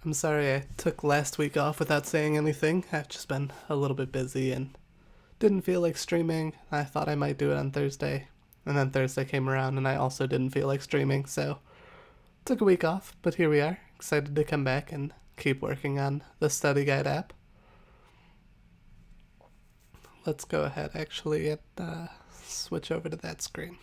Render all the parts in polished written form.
I'm sorry I took last week off without saying anything. I've just been a little bit busy and didn't feel like streaming. I thought I might do it on Thursday, and then Thursday came around and I also didn't feel like streaming, so took a week off, but here we are, excited to come back and keep working on the study guide app. Let's go ahead actually and switch over to that screen.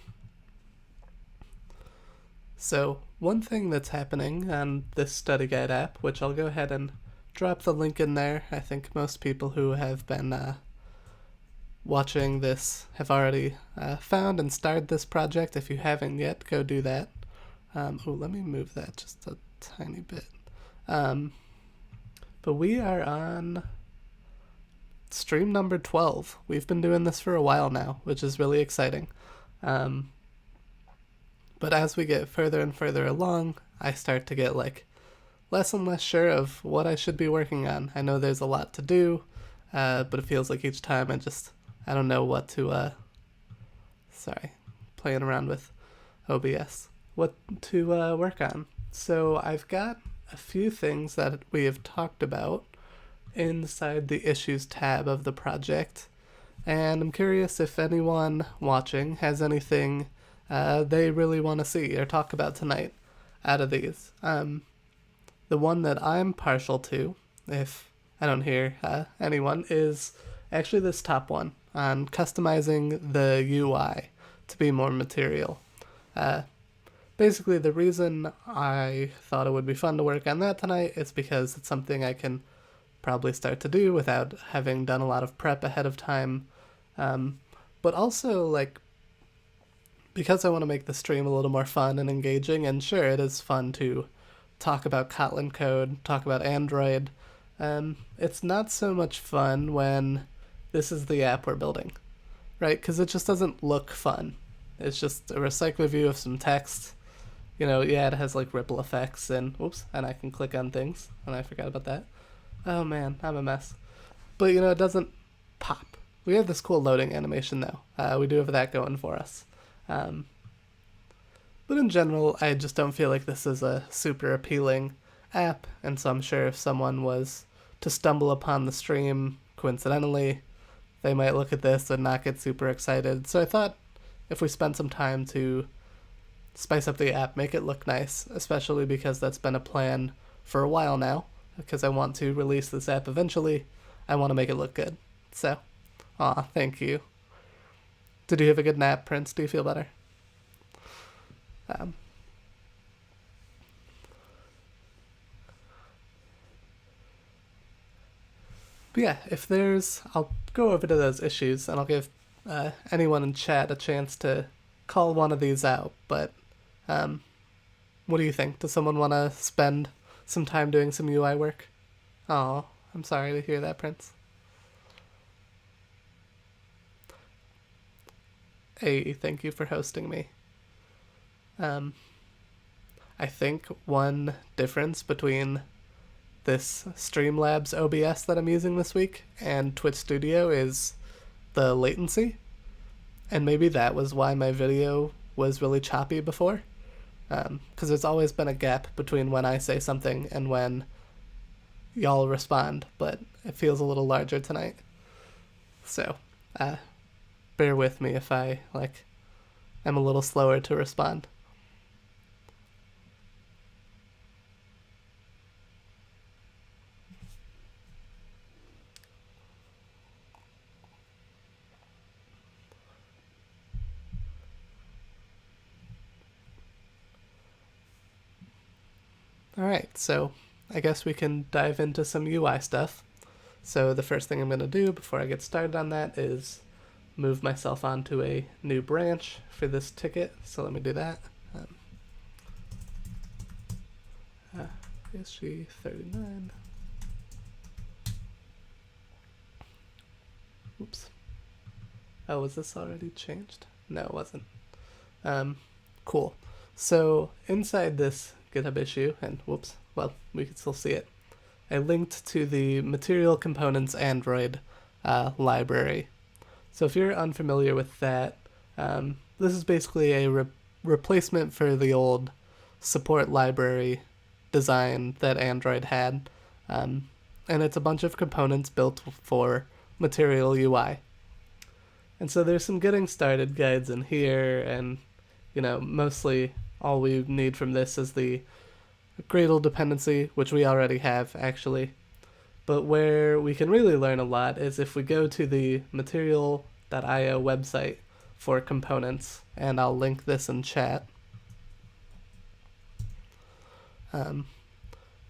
So one thing that's happening on this study guide app, which I'll go ahead and drop the link in there. I think most people who have been watching this have already found and started this project. If you haven't yet, go do that. Let me move that just a tiny bit. But we are on stream number 12. We've been doing this for a while now, which is really exciting. But as we get further and further along, I start to get less and less sure of what I should be working on. I know there's a lot to do, but it feels like each time I don't know what to, playing around with OBS, what to work on. So I've got a few things that we have talked about inside the issues tab of the project, and I'm curious if anyone watching has anything they really want to see or talk about tonight out of these. The one that I'm partial to, if I don't hear anyone, is actually this top one on customizing the UI to be more material. Basically, the reason I thought it would be fun to work on that tonight is because it's something I can probably start to do without having done a lot of prep ahead of time. But also, because I want to make the stream a little more fun and engaging, and sure, it is fun to talk about Kotlin code, talk about Android, it's not so much fun when this is the app we're building, right? Because it just doesn't look fun. It's just a recycler view of some text. It has ripple effects and I can click on things, and I forgot about that. Oh man, I'm a mess. But it doesn't pop. We have this cool loading animation though. We do have that going for us. But in general, I just don't feel like this is a super appealing app, and so I'm sure if someone was to stumble upon the stream coincidentally, they might look at this and not get super excited. So I thought if we spend some time to spice up the app, make it look nice, especially because that's been a plan for a while now, because I want to release this app eventually, I want to make it look good. So, thank you. Did you have a good nap, Prince? Do you feel better? But yeah, I'll go over to those issues, and I'll give anyone in chat a chance to call one of these out. But what do you think? Does someone want to spend some time doing some UI work? Oh, I'm sorry to hear that, Prince. Hey, thank you for hosting me. I think one difference between this Streamlabs OBS that I'm using this week and Twitch Studio is the latency. And maybe that was why my video was really choppy before. Because there's always been a gap between when I say something and when y'all respond, but it feels a little larger tonight. So, bear with me if I, am a little slower to respond. Alright, so I guess we can dive into some UI stuff. So the first thing I'm going to do before I get started on that is move myself onto a new branch for this ticket. So let me do that. SG39. Oops. Oh, was this already changed? No, it wasn't. Cool. So inside this GitHub issue, and we can still see it, I linked to the Material Components Android library. So if you're unfamiliar with that, this is basically a replacement for the old support library design that Android had. And it's a bunch of components built for Material UI. And so there's some getting started guides in here, and mostly all we need from this is the Gradle dependency, which we already have actually. But where we can really learn a lot is if we go to the material.io website for components, and I'll link this in chat.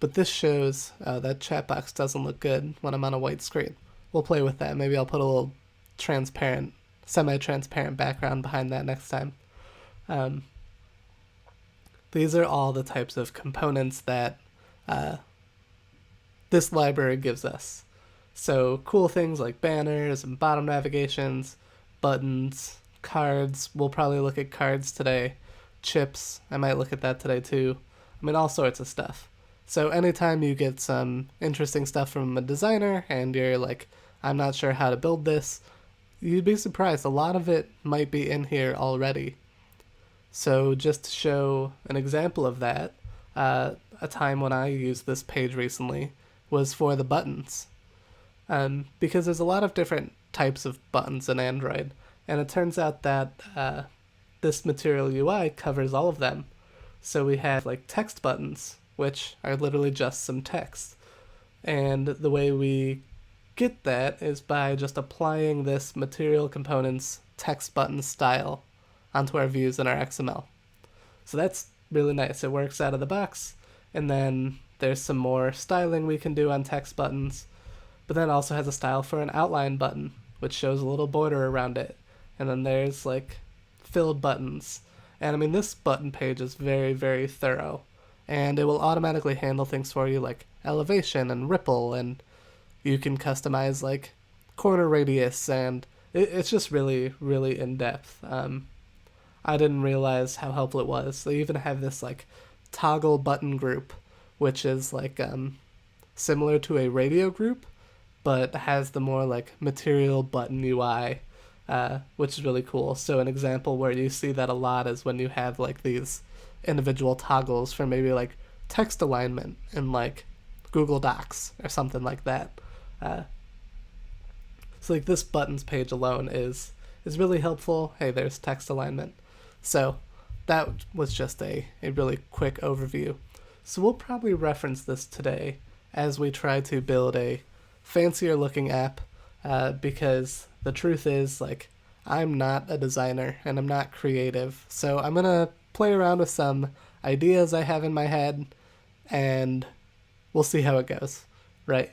But this shows that chat box doesn't look good when I'm on a white screen. We'll play with that. Maybe I'll put a little transparent, semi-transparent background behind that next time. These are all the types of components that this library gives us. So cool things like banners and bottom navigations, buttons, cards. We'll probably look at cards today. Chips, I might look at that today too. I mean, all sorts of stuff. So anytime you get some interesting stuff from a designer and you're like, I'm not sure how to build this, you'd be surprised. A lot of it might be in here already. So just to show an example of that, a time when I used this page recently was for the buttons. Because there's a lot of different types of buttons in Android, and it turns out that this Material UI covers all of them. So we have like text buttons, which are literally just some text. And the way we get that is by just applying this Material Components text button style onto our views in our XML. So that's really nice. It works out of the box. And then there's some more styling we can do on text buttons. But then it also has a style for an outline button, which shows a little border around it. And then there's like filled buttons. And I mean, this button page is very, very thorough. And it will automatically handle things for you like elevation and ripple, and you can customize like corner radius, and it's just really, really in depth. I didn't realize how helpful it was. They even have this like toggle button group, which is like similar to a radio group, but has the more like material button UI, which is really cool. So an example where you see that a lot is when you have like these individual toggles for maybe like text alignment in like Google Docs or something like that. So like this buttons page alone is really helpful. Hey, there's text alignment. So that was just a really quick overview. So we'll probably reference this today as we try to build a fancier looking app, because the truth is, like, I'm not a designer and I'm not creative. So I'm going to play around with some ideas I have in my head, and we'll see how it goes, right?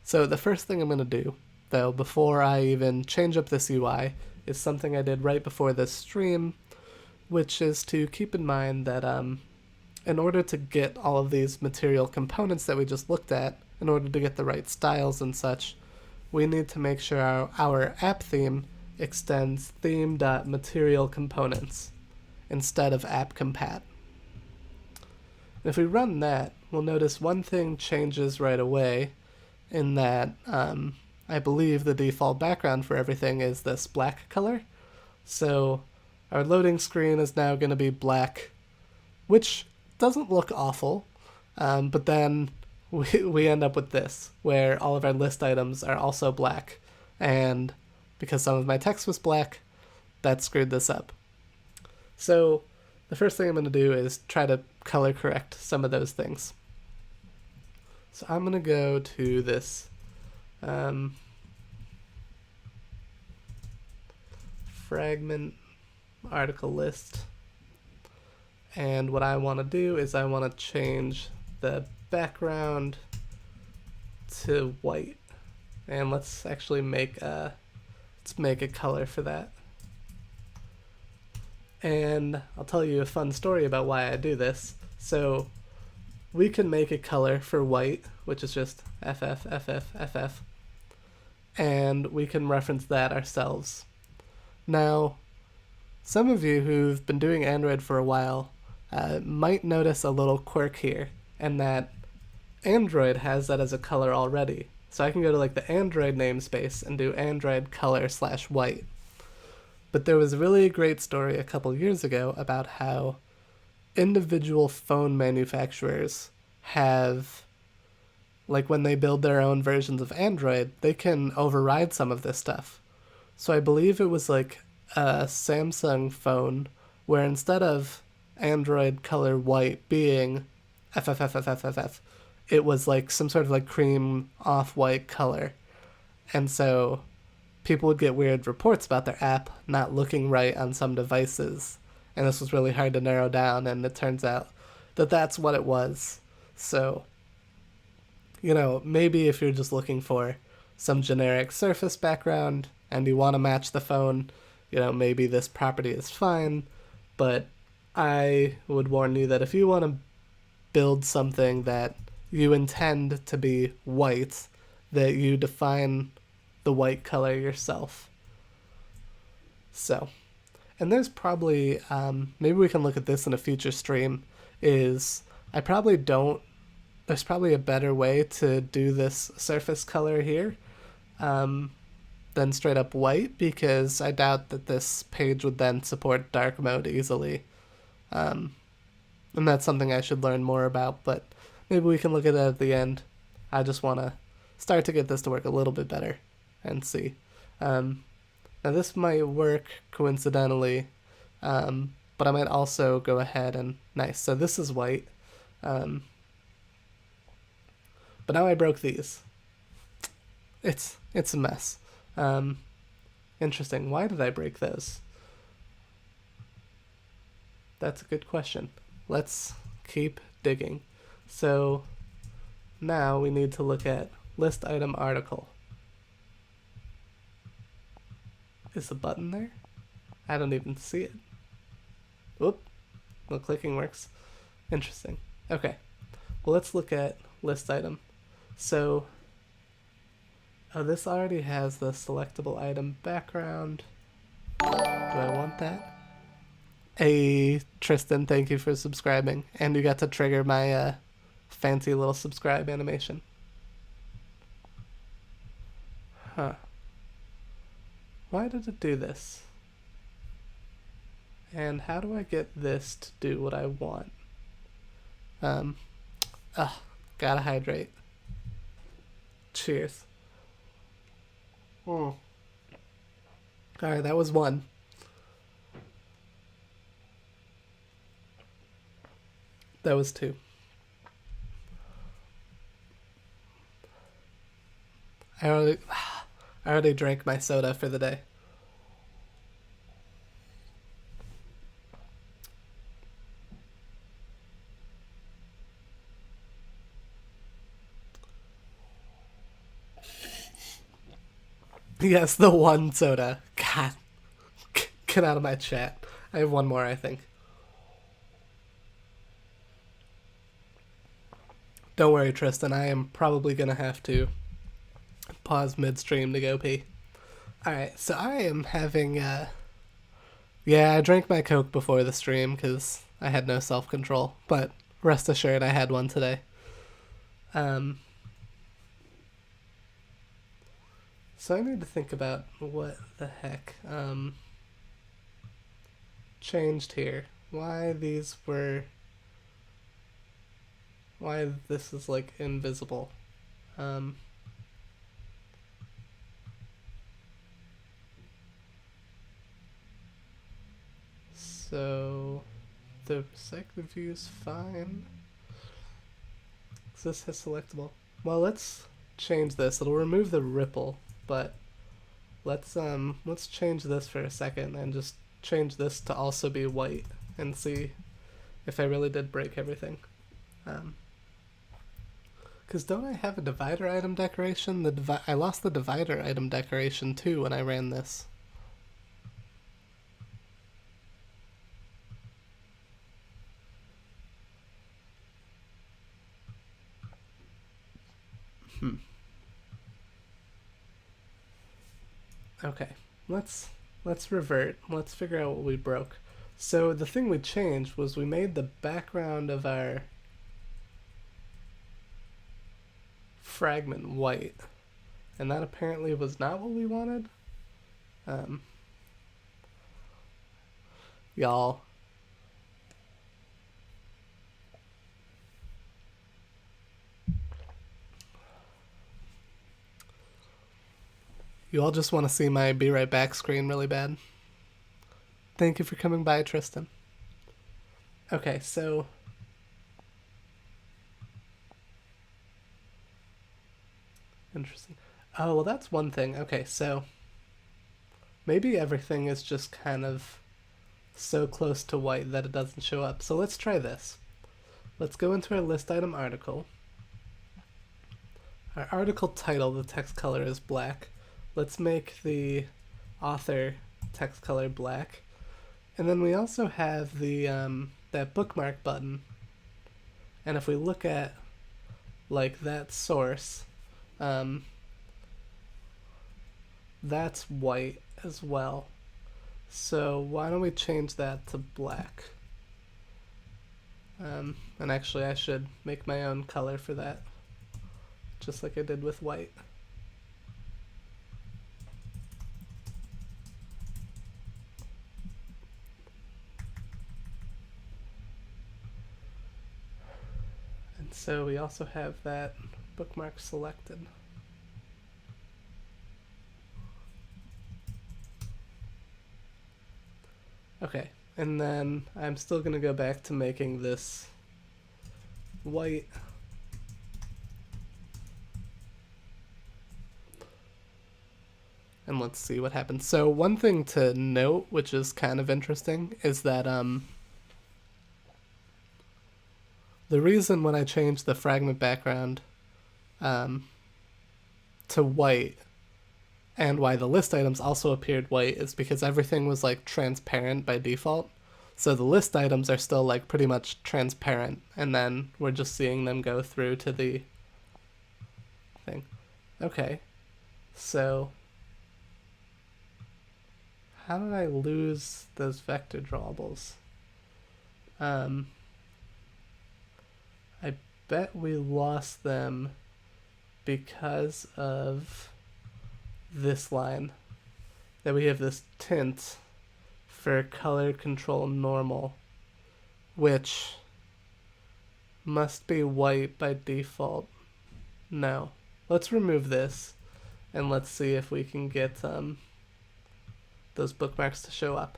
So the first thing I'm going to do, though, before I even change up this UI, is something I did right before this stream, which is to keep in mind that in order to get all of these material components that we just looked at, in order to get the right styles and such, we need to make sure our app theme extends theme.materialComponents instead of appcompat. And if we run that, we'll notice one thing changes right away, in that I believe the default background for everything is this black color. So our loading screen is now going to be black, which doesn't look awful, but then we end up with this, where all of our list items are also black, and because some of my text was black, that screwed this up. So the first thing I'm going to do is try to color correct some of those things. So I'm going to go to this fragment article list, and what I want to do is I want to change the background to white, and let's actually make a color for that. And I'll tell you a fun story about why I do this. So we can make a color for white, which is just FF, and we can reference that ourselves. Now, some of you who've been doing Android for a while might notice a little quirk here, and that Android has that as a color already. So I can go to like the Android namespace and do Android color /white. But there was a really great story a couple years ago about how individual phone manufacturers have, like when they build their own versions of Android, they can override some of this stuff. So I believe it was like a Samsung phone where instead of Android color white being FFFFFFF, it was like some sort of like cream off-white color. And so people would get weird reports about their app not looking right on some devices. And this was really hard to narrow down, and it turns out that that's what it was. So, maybe if you're just looking for some generic surface background and you want to match the phone, maybe this property is fine. But I would warn you that if you want to build something that you intend to be white, that you define the white color yourself. So, and there's probably, maybe we can look at this in a future stream, there's probably a better way to do this surface color here than straight up white, because I doubt that this page would then support dark mode easily. And that's something I should learn more about, but maybe we can look at that at the end. I just want to start to get this to work a little bit better and see. Now this might work coincidentally, but I might also go ahead and, nice, so this is white. But now I broke these. It's a mess. Interesting. Why did I break those? That's a good question. Let's keep digging. So now we need to look at list item article. Is the button there? I don't even see it. Whoop. The clicking works. Interesting. Okay. Well, let's look at list item. So, this already has the selectable item background. Do I want that? Hey, Tristan, thank you for subscribing. And you got to trigger my fancy little subscribe animation. Huh. Why did it do this? And how do I get this to do what I want? Gotta hydrate. Cheers. Alright, that was one. That was two. I already drank my soda for the day. Yes, the one soda. God. Get out of my chat. I have one more, I think. Don't worry, Tristan. I am probably going to have to pause midstream to go pee. Alright, so I am having, yeah, I drank my Coke before the stream because I had no self-control. But rest assured, I had one today. So I need to think about what the heck changed here. Why this is like invisible. So the RecyclerView is fine. This has selectable. Well, let's change this. It'll remove the ripple. But let's change this for a second and just change this to also be white and see if I really did break everything. Because don't I have a divider item decoration? I lost the divider item decoration too when I ran this. Okay, let's revert. Let's figure out what we broke. So the thing we changed was we made the background of our fragment white, and that apparently was not what we wanted. Y'all, You all just want to see my be right back screen really bad. Thank you for coming by, Tristan. Okay, so interesting. Oh, well, that's one thing. Okay, so maybe everything is just kind of so close to white that it doesn't show up. So let's try this. Let's go into our list item article. Our article title, the text color is black. Let's make the author text color black. And then we also have the that bookmark button. And if we look at like that source, that's white as well. So why don't we change that to black? And actually I should make my own color for that, just like I did with white. And so we also have that bookmark selected. Okay, and then I'm still going to go back to making this white. And let's see what happens. So one thing to note, which is kind of interesting, is that the reason when I changed the fragment background to white, and why the list items also appeared white, is because everything was like transparent by default. So the list items are still like pretty much transparent, and then we're just seeing them go through to the thing. Okay, so how did I lose those vector drawables? I bet we lost them because of this line, that we have this tint for color control normal, which must be white by default. No, let's remove this and let's see if we can get those bookmarks to show up.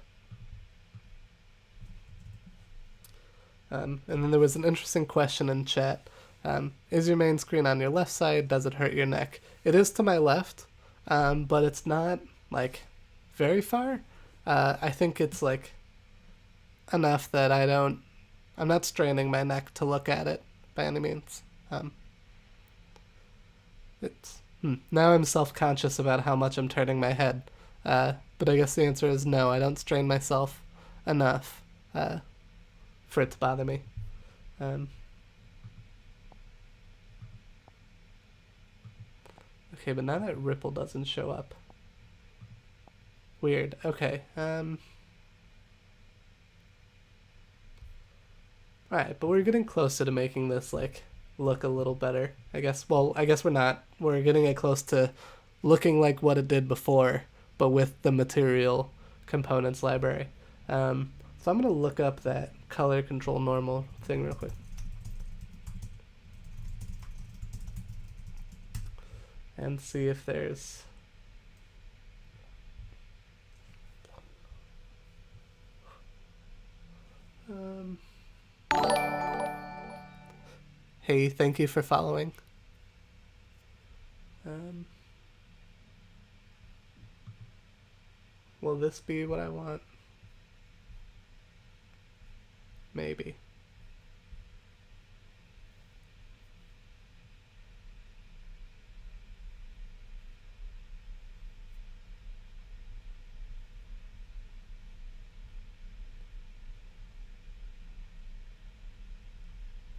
And then there was an interesting question in chat. Is your main screen on your left side? Does it hurt your neck? It is to my left, but it's not like very far. I think it's like enough that I'm not straining my neck to look at it by any means. Now I'm self-conscious about how much I'm turning my head. But I guess the answer is no, I don't strain myself enough for it to bother me. Okay, but now that ripple doesn't show up. Weird. Okay. Alright, but we're getting closer to making this like look a little better. I guess we're not. We're getting it close to looking like what it did before, but with the material components library. So I'm going to look up that color control normal thing real quick. And see if there's hey, thank you for following. Will this be what I want? Maybe.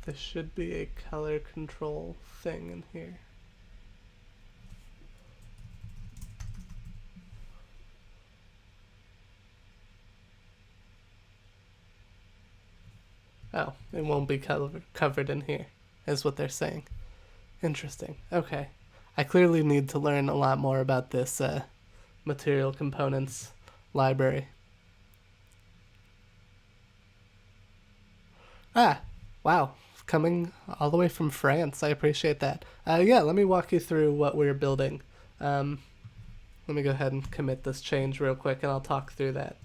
There should be a color control thing in here. Oh, it won't be covered in here, is what they're saying. Interesting. Okay. I clearly need to learn a lot more about this material components library. Ah, wow. Coming all the way from France. I appreciate that. Yeah, let me walk you through what we're building. let me go ahead and commit this change real quick, and I'll talk through that.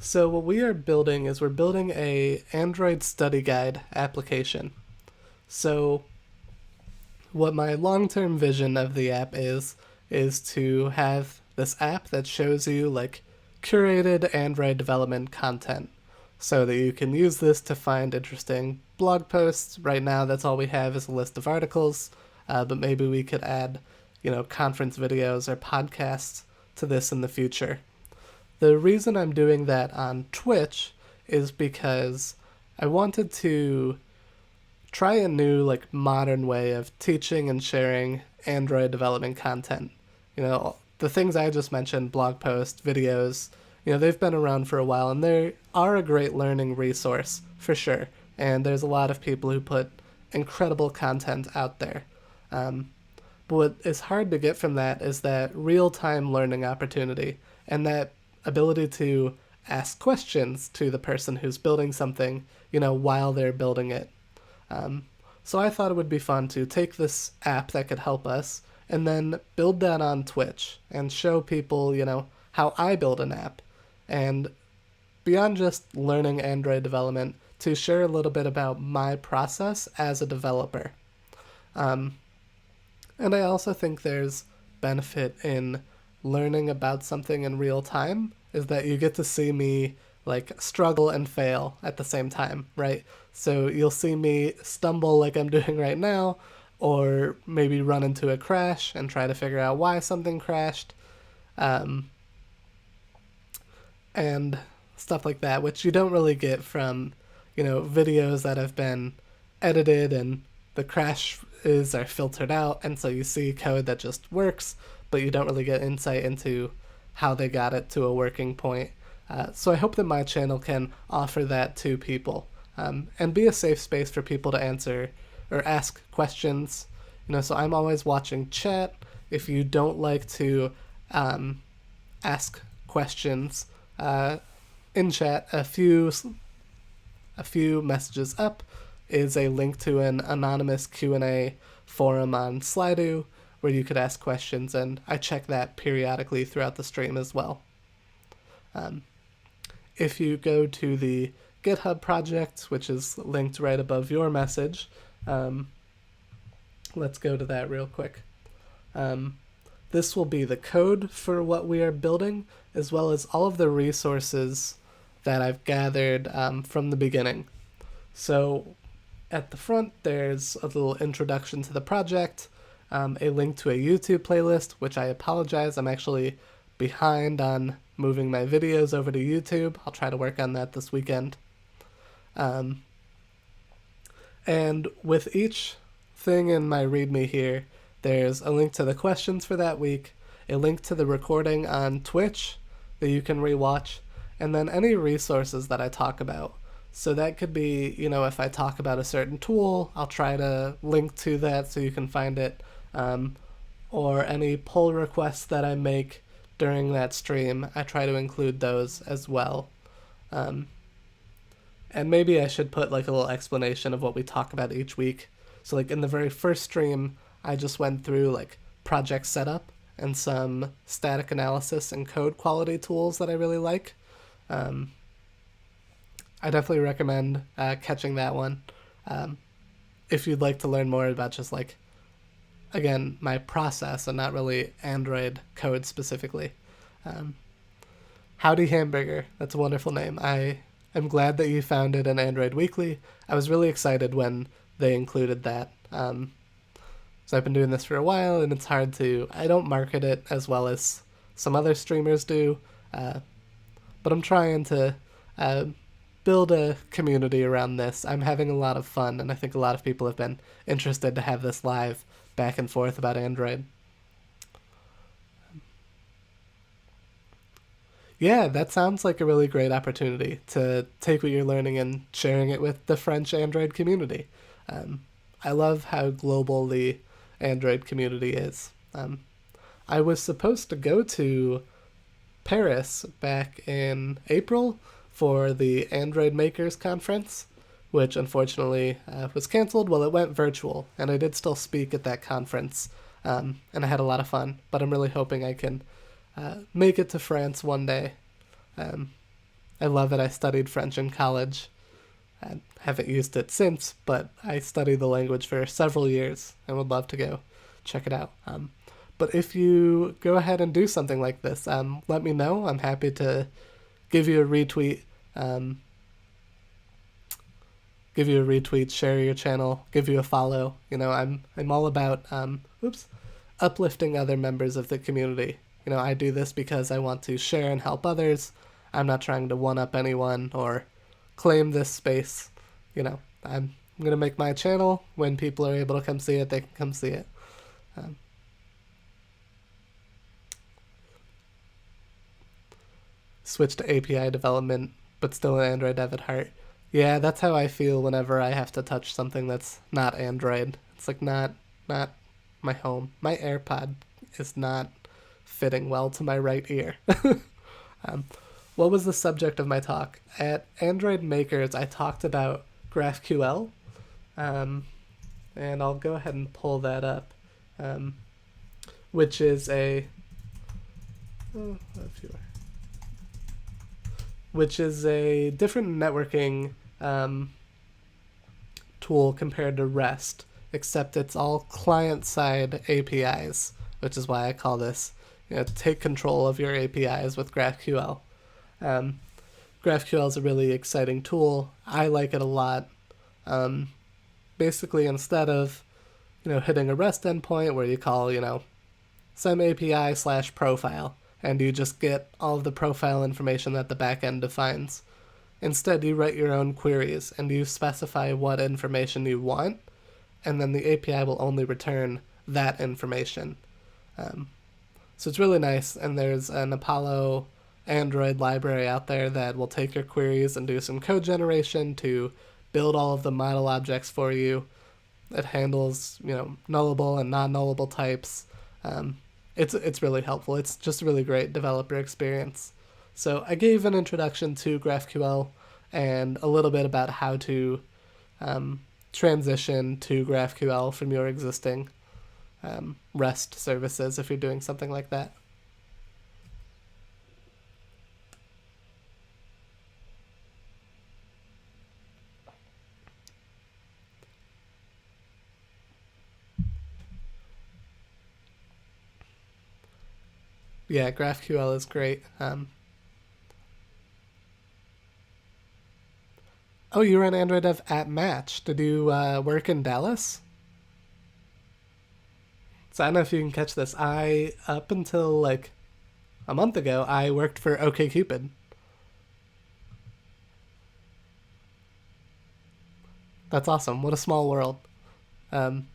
So what we are building is we're building a Android study guide application. So what my long-term vision of the app is to have this app that shows you like curated Android development content so that you can use this to find interesting blog posts. Right now, that's all we have is a list of articles, but maybe we could add, conference videos or podcasts to this in the future. The reason I'm doing that on Twitch is because I wanted to try a new, like, modern way of teaching and sharing Android development content. The things I just mentioned, blog posts, videos, they've been around for a while, and they are a great learning resource, for sure. And there's a lot of people who put incredible content out there. But what is hard to get from that is that real-time learning opportunity and that ability to ask questions to the person who's building something, while they're building it. So I thought it would be fun to take this app that could help us and then build that on Twitch and show people, how I build an app. And beyond just learning Android development, to share a little bit about my process as a developer. And I also think there's benefit in learning about something in real time, is that you get to see me like struggle and fail at the same time, right? So you'll see me stumble like I'm doing right now, or maybe run into a crash and try to figure out why something crashed, and stuff like that, which you don't really get from, videos that have been edited and the crashes are filtered out, and so you see code that just works, but you don't really get insight into how they got it to a working point. So I hope that my channel can offer that to people, and be a safe space for people to answer or ask questions. So I'm always watching chat. If you don't like to ask questions in chat, a few messages up is a link to an anonymous Q&A forum on Slido where you could ask questions, and I check that periodically throughout the stream as well. If you go to the GitHub project, which is linked right above your message, let's go to that real quick. This will be the code for what we are building, as well as all of the resources that I've gathered from the beginning. So at the front, there's a little introduction to the project, a link to a YouTube playlist, which I apologize, I'm actually behind on moving my videos over to YouTube. I'll try to work on that this weekend. And with each thing in my README here, there's a link to the questions for that week, a link to the recording on Twitch that you can rewatch, and then any resources that I talk about. So that could be, if I talk about a certain tool, I'll try to link to that so you can find it, or any pull requests that I make during that stream, I try to include those as well. And maybe I should put like a little explanation of what we talk about each week. So like in the very first stream, I just went through like project setup and some static analysis and code quality tools that I really like. I definitely recommend catching that one if you'd like to learn more about just like, again, my process and not really Android code specifically. Howdy Hamburger, that's a wonderful name. I am glad that you founded an Android Weekly. I was really excited when they included that. So I've been doing this for a while, and it's hard I don't market it as well as some other streamers do, but I'm trying to build a community around this. I'm having a lot of fun, and I think a lot of people have been interested to have this live back and forth about Android. Yeah, that sounds like a really great opportunity to take what you're learning and sharing it with the French Android community. I love how global the Android community is. I was supposed to go to Paris back in April for the Android Makers Conference, which unfortunately was canceled. Well, it went virtual, and I did still speak at that conference, and I had a lot of fun. But I'm really hoping I can make it to France one day. Um, I love it. I studied French in college. I haven't used it since, but I studied the language for several years and would love to go check it out. But if you go ahead and do something like this, let me know. I'm happy to give you a retweet, um, share your channel, give you a follow. I'm all about uplifting other members of the community. I do this because I want to share and help others. I'm not trying to one up anyone or claim this space. I'm gonna make my channel. When people are able to come see it, they can come see it. Switch to API development, but still an Android dev at heart. Yeah, that's how I feel whenever I have to touch something that's not Android. It's like not my home. My AirPod is not fitting well to my right ear. What was the subject of my talk? At Android Makers, I talked about GraphQL, and I'll go ahead and pull that up, which is a different networking tool compared to REST, except it's all client-side APIs, which is why I call this take control of your APIs with GraphQL. GraphQL is a really exciting tool. I like it a lot. Basically, instead of hitting a REST endpoint where you call some API / profile, and you just get all of the profile information that the backend defines. Instead, you write your own queries and you specify what information you want, and then the API will only return that information. So it's really nice, and there's an Apollo Android library out there that will take your queries and do some code generation to build all of the model objects for you. It handles nullable and non-nullable types. It's really helpful. It's just a really great developer experience. So I gave an introduction to GraphQL and a little bit about how to transition to GraphQL from your existing REST services if you're doing something like that. Yeah, GraphQL is great. Oh, you were an Android dev at Match. Did you work in Dallas? So I don't know if you can catch this. Up until like a month ago, I worked for OkCupid. That's awesome. What a small world. Um,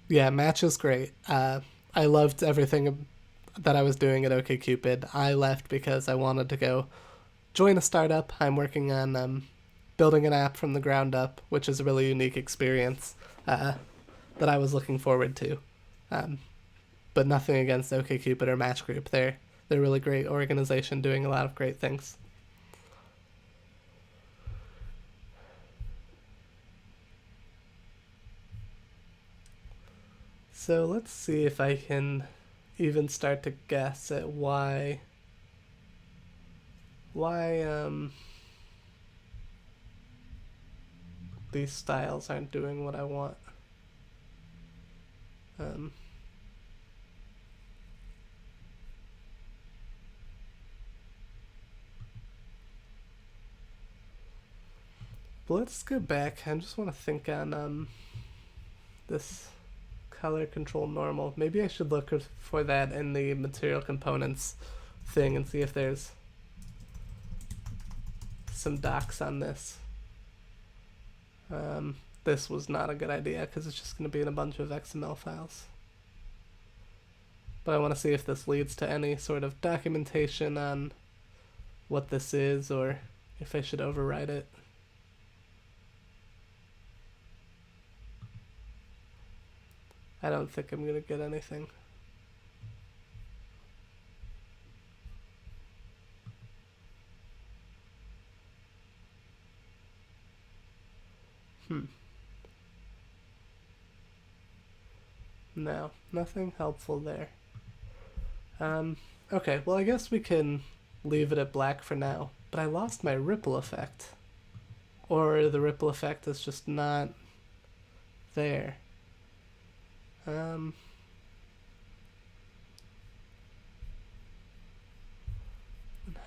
yeah, Match is great. I loved everything that I was doing at OkCupid. I left because I wanted to go join a startup. I'm working on building an app from the ground up, which is a really unique experience that I was looking forward to. But nothing against OkCupid or Match Group. They're a really great organization doing a lot of great things. So let's see if I can even start to guess at why these styles aren't doing what I want. But let's go back. I just want to think on this color control normal. Maybe I should look for that in the material components thing and see if there's some docs on this. This was not a good idea because it's just going to be in a bunch of XML files. But I want to see if this leads to any sort of documentation on what this is or if I should override it. I don't think I'm going to get anything. No, nothing helpful there. Okay, well, I guess we can leave it at black for now. But I lost my ripple effect. Or the ripple effect is just not there. Um,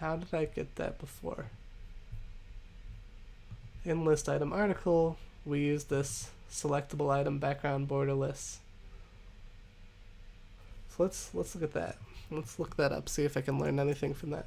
how did I get that before? In list item article, we use this selectable item background borderless. So let's look at that. Let's look that up, see if I can learn anything from that.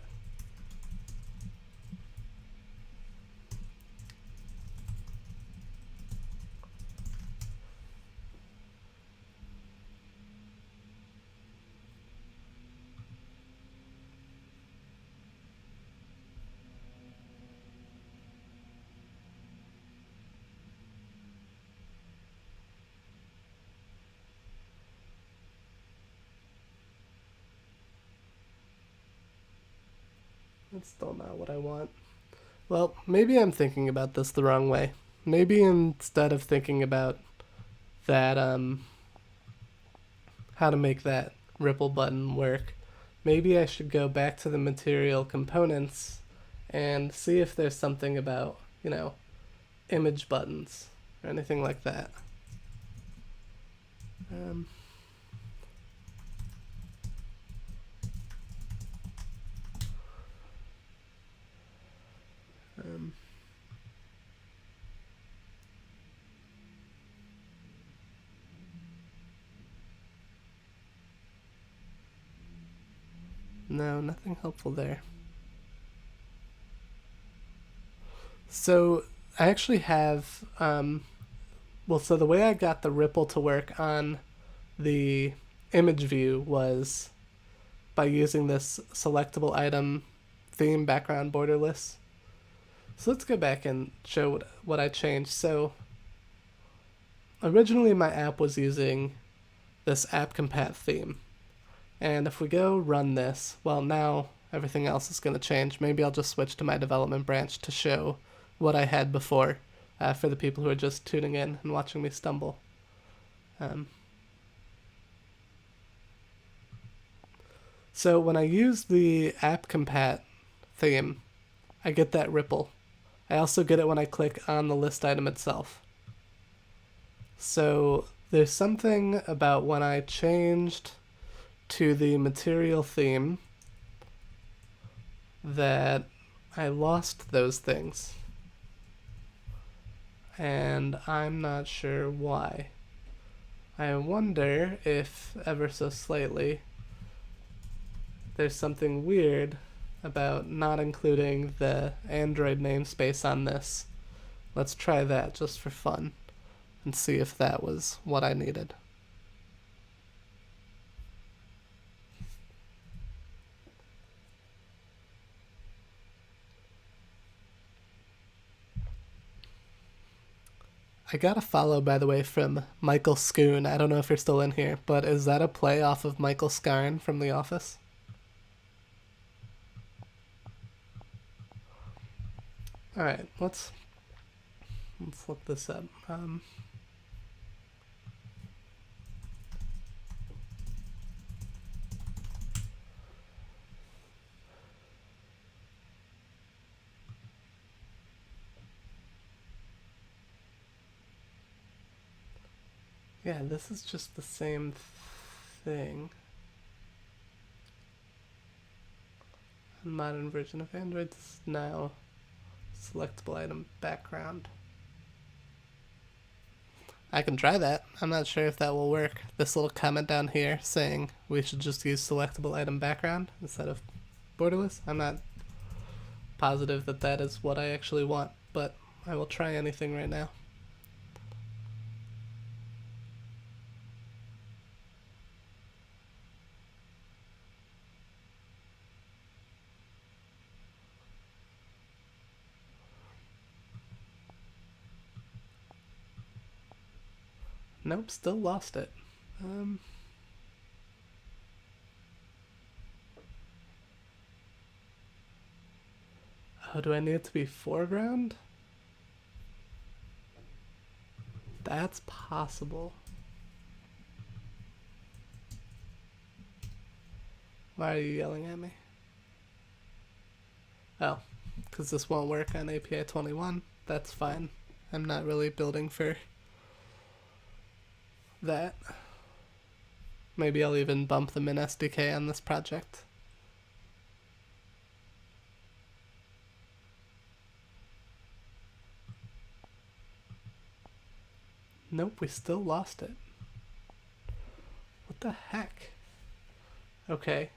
That's still not what I want. Well, maybe I'm thinking about this the wrong way. Maybe instead of thinking about that, how to make that ripple button work, maybe I should go back to the material components and see if there's something about, image buttons or anything like that. Um, um, no, nothing helpful there. So I actually have, so the way I got the ripple to work on the image view was by using this selectable item theme background borderless. So let's go back and show what I changed. So originally my app was using this app compat theme. And if we go run this, well, now everything else is going to change. Maybe I'll just switch to my development branch to show what I had before for the people who are just tuning in and watching me stumble. So when I use the app compat theme, I get that ripple. I also get it when I click on the list item itself. So there's something about when I changed to the material theme that I lost those things. And I'm not sure why. I wonder if, ever so slightly, there's something weird about not including the Android namespace on this. Let's try that just for fun and see if that was what I needed. I got a follow, by the way, from Michael Schoon. I don't know if you're still in here, but is that a play off of Michael Scarn from The Office? Alright, let's look this up. Yeah, this is just the same thing. A modern version of Android is now selectable item background. I can try that. I'm not sure if that will work. This little comment down here saying we should just use selectable item background instead of borderless. I'm not positive that that is what I actually want, but I will try anything right now. Nope, still lost it. Oh, do I need it to be foreground? That's possible. Why are you yelling at me? Oh, because this won't work on API 21. That's fine. I'm not really building for that. Maybe I'll even bump the min SDK on this project. Nope, we still lost it. What the heck? Okay,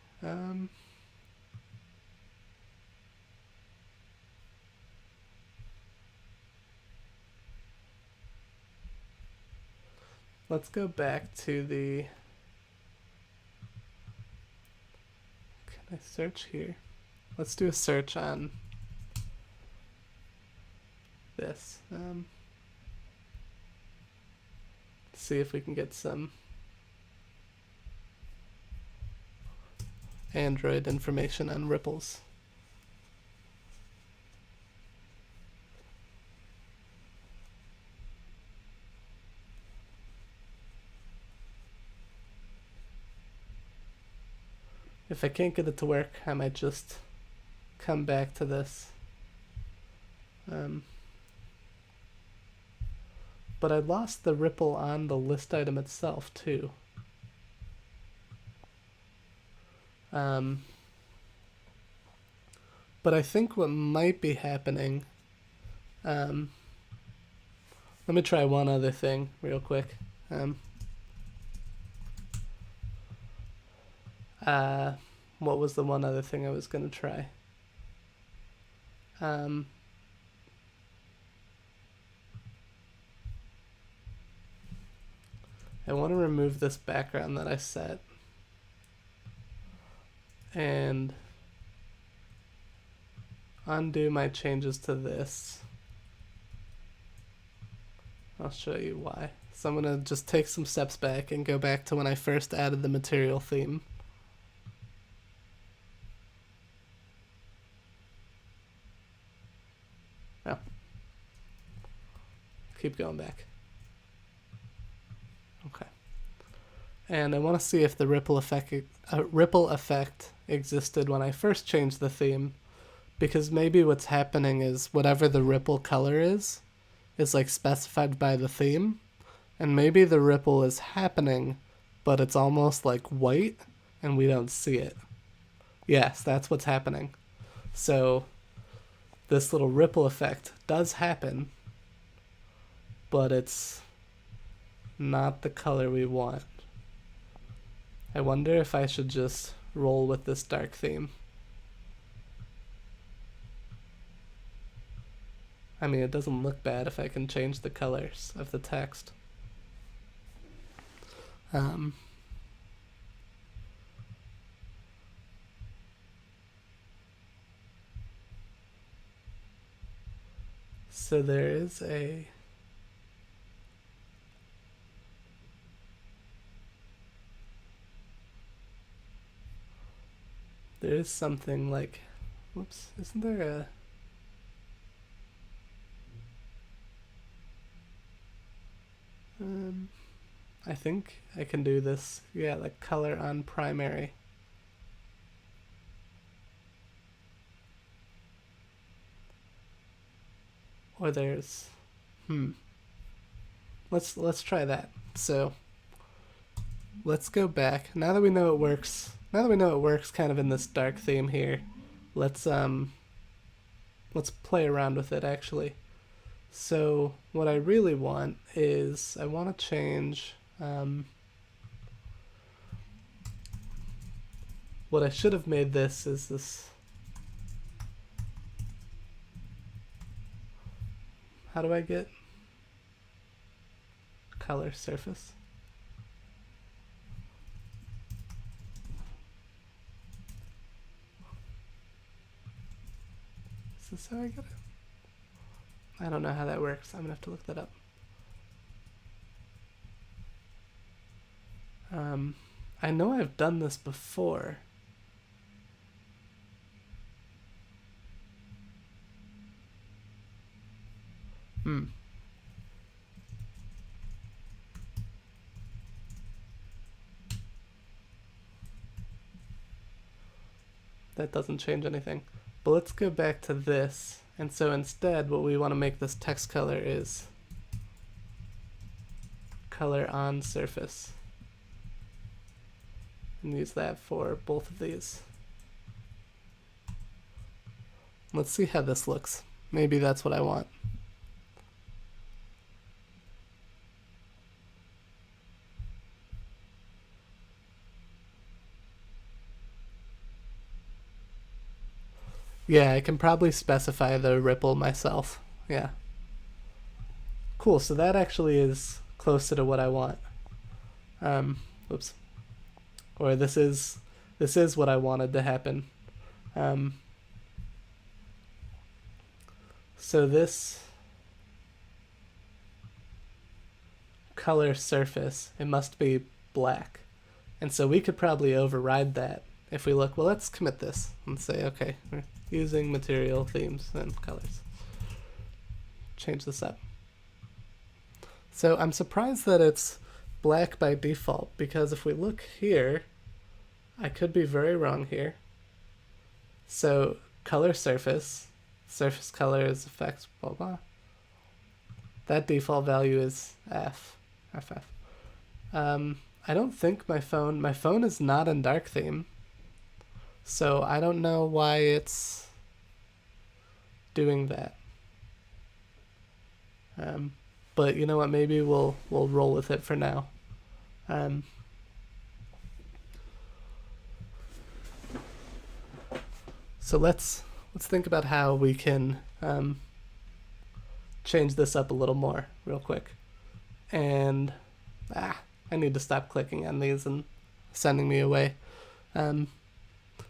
let's go back to the... Can I search here? Let's do a search on this. See if we can get some Android information on ripples. If I can't get it to work, I might just come back to this. But I lost the ripple on the list item itself too. But I think what might be happening, let me try one other thing real quick. What was the one other thing I was going to try? I want to remove this background that I set and undo my changes to this. I'll show you why. So I'm going to just take some steps back and go back to when I first added the material theme. Oh. Keep going back. Okay. And I want to see if the ripple effect existed when I first changed the theme, because maybe what's happening is whatever the ripple color is like specified by the theme, and maybe the ripple is happening, but it's almost like white and we don't see it. Yes, that's what's happening. So this little ripple effect does happen, but it's not the color we want. I wonder if I should just roll with this dark theme. I mean, it doesn't look bad if I can change the colors of the text. So there is something like, whoops, isn't there a... I think I can do this, yeah, like color on primary. Or there's, let's try that. So let's go back. Now that we know it works, kind of in this dark theme here, let's play around with it actually. So what I really want is, I want to change, what I should have made this is this, how do I get color surface? Is this how I get it? I don't know how that works. I'm gonna have to look that up. I know I've done this before. that doesn't change anything. But let's go back to this. And so instead, what we want to make this text color is color on surface. And use that for both of these. Let's see how this looks. Maybe that's what I want. Yeah, I can probably specify the ripple myself. Yeah. Cool, so that actually is closer to what I want. Oops. Or this is what I wanted to happen. So this color surface, it must be black. And so we could probably override that if we look, well, let's commit this and say, okay, we're using material, themes, and colors. Change this up. So I'm surprised that it's black by default, because if we look here, I could be very wrong here. So color surface, surface color is effects, blah, blah. That default value is FF. I don't think my phone is not in dark theme. So I don't know why it's doing that. But you know what, maybe we'll roll with it for now. So let's think about how we can change this up a little more real quick. And I need to stop clicking on these and sending me away.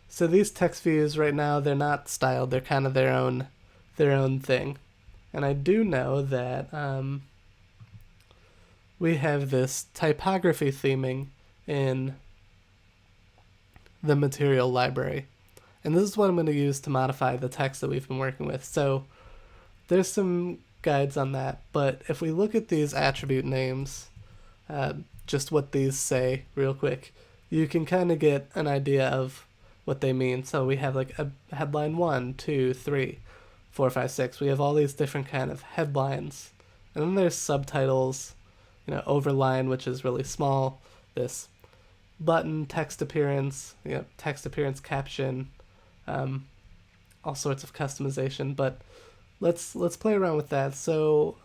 So these text views right now, they're not styled, they're kind of their own thing. And I do know that we have this typography theming in the material library. And this is what I'm going to use to modify the text that we've been working with. So there's some guides on that, but if we look at these attribute names, just what these say real quick, you can kind of get an idea of what they mean. So we have like a headline 1, 2, 3, 4, 5, 6. We have all these different kind of headlines. And then there's subtitles, overline, which is really small, this button, text appearance, text appearance caption, all sorts of customization. But let's play around with that. So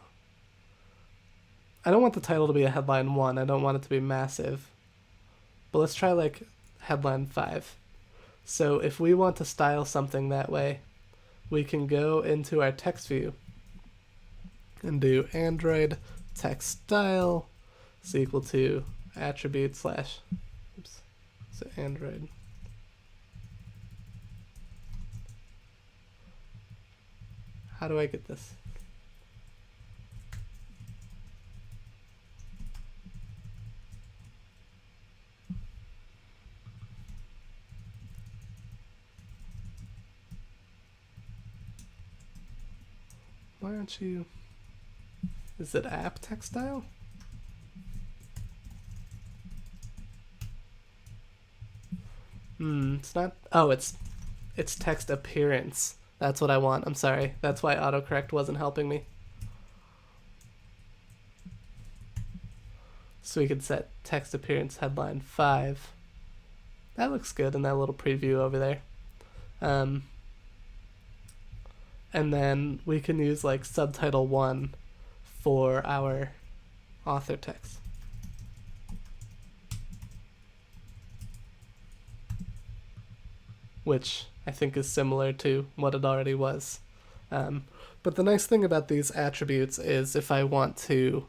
I don't want the title to be a headline 1. I don't want it to be massive. But let's try like headline 5. So if we want to style something that way, we can go into our text view and do Android text style is equal to attribute slash, so Android. How do I get this? Why aren't you? Is it app text style? It's not. Oh, it's text appearance. That's what I want. I'm sorry. That's why autocorrect wasn't helping me. So we could set text appearance headline 5. That looks good in that little preview over there. And then we can use like subtitle 1 for our author text. Which I think is similar to what it already was. But the nice thing about these attributes is if I want to,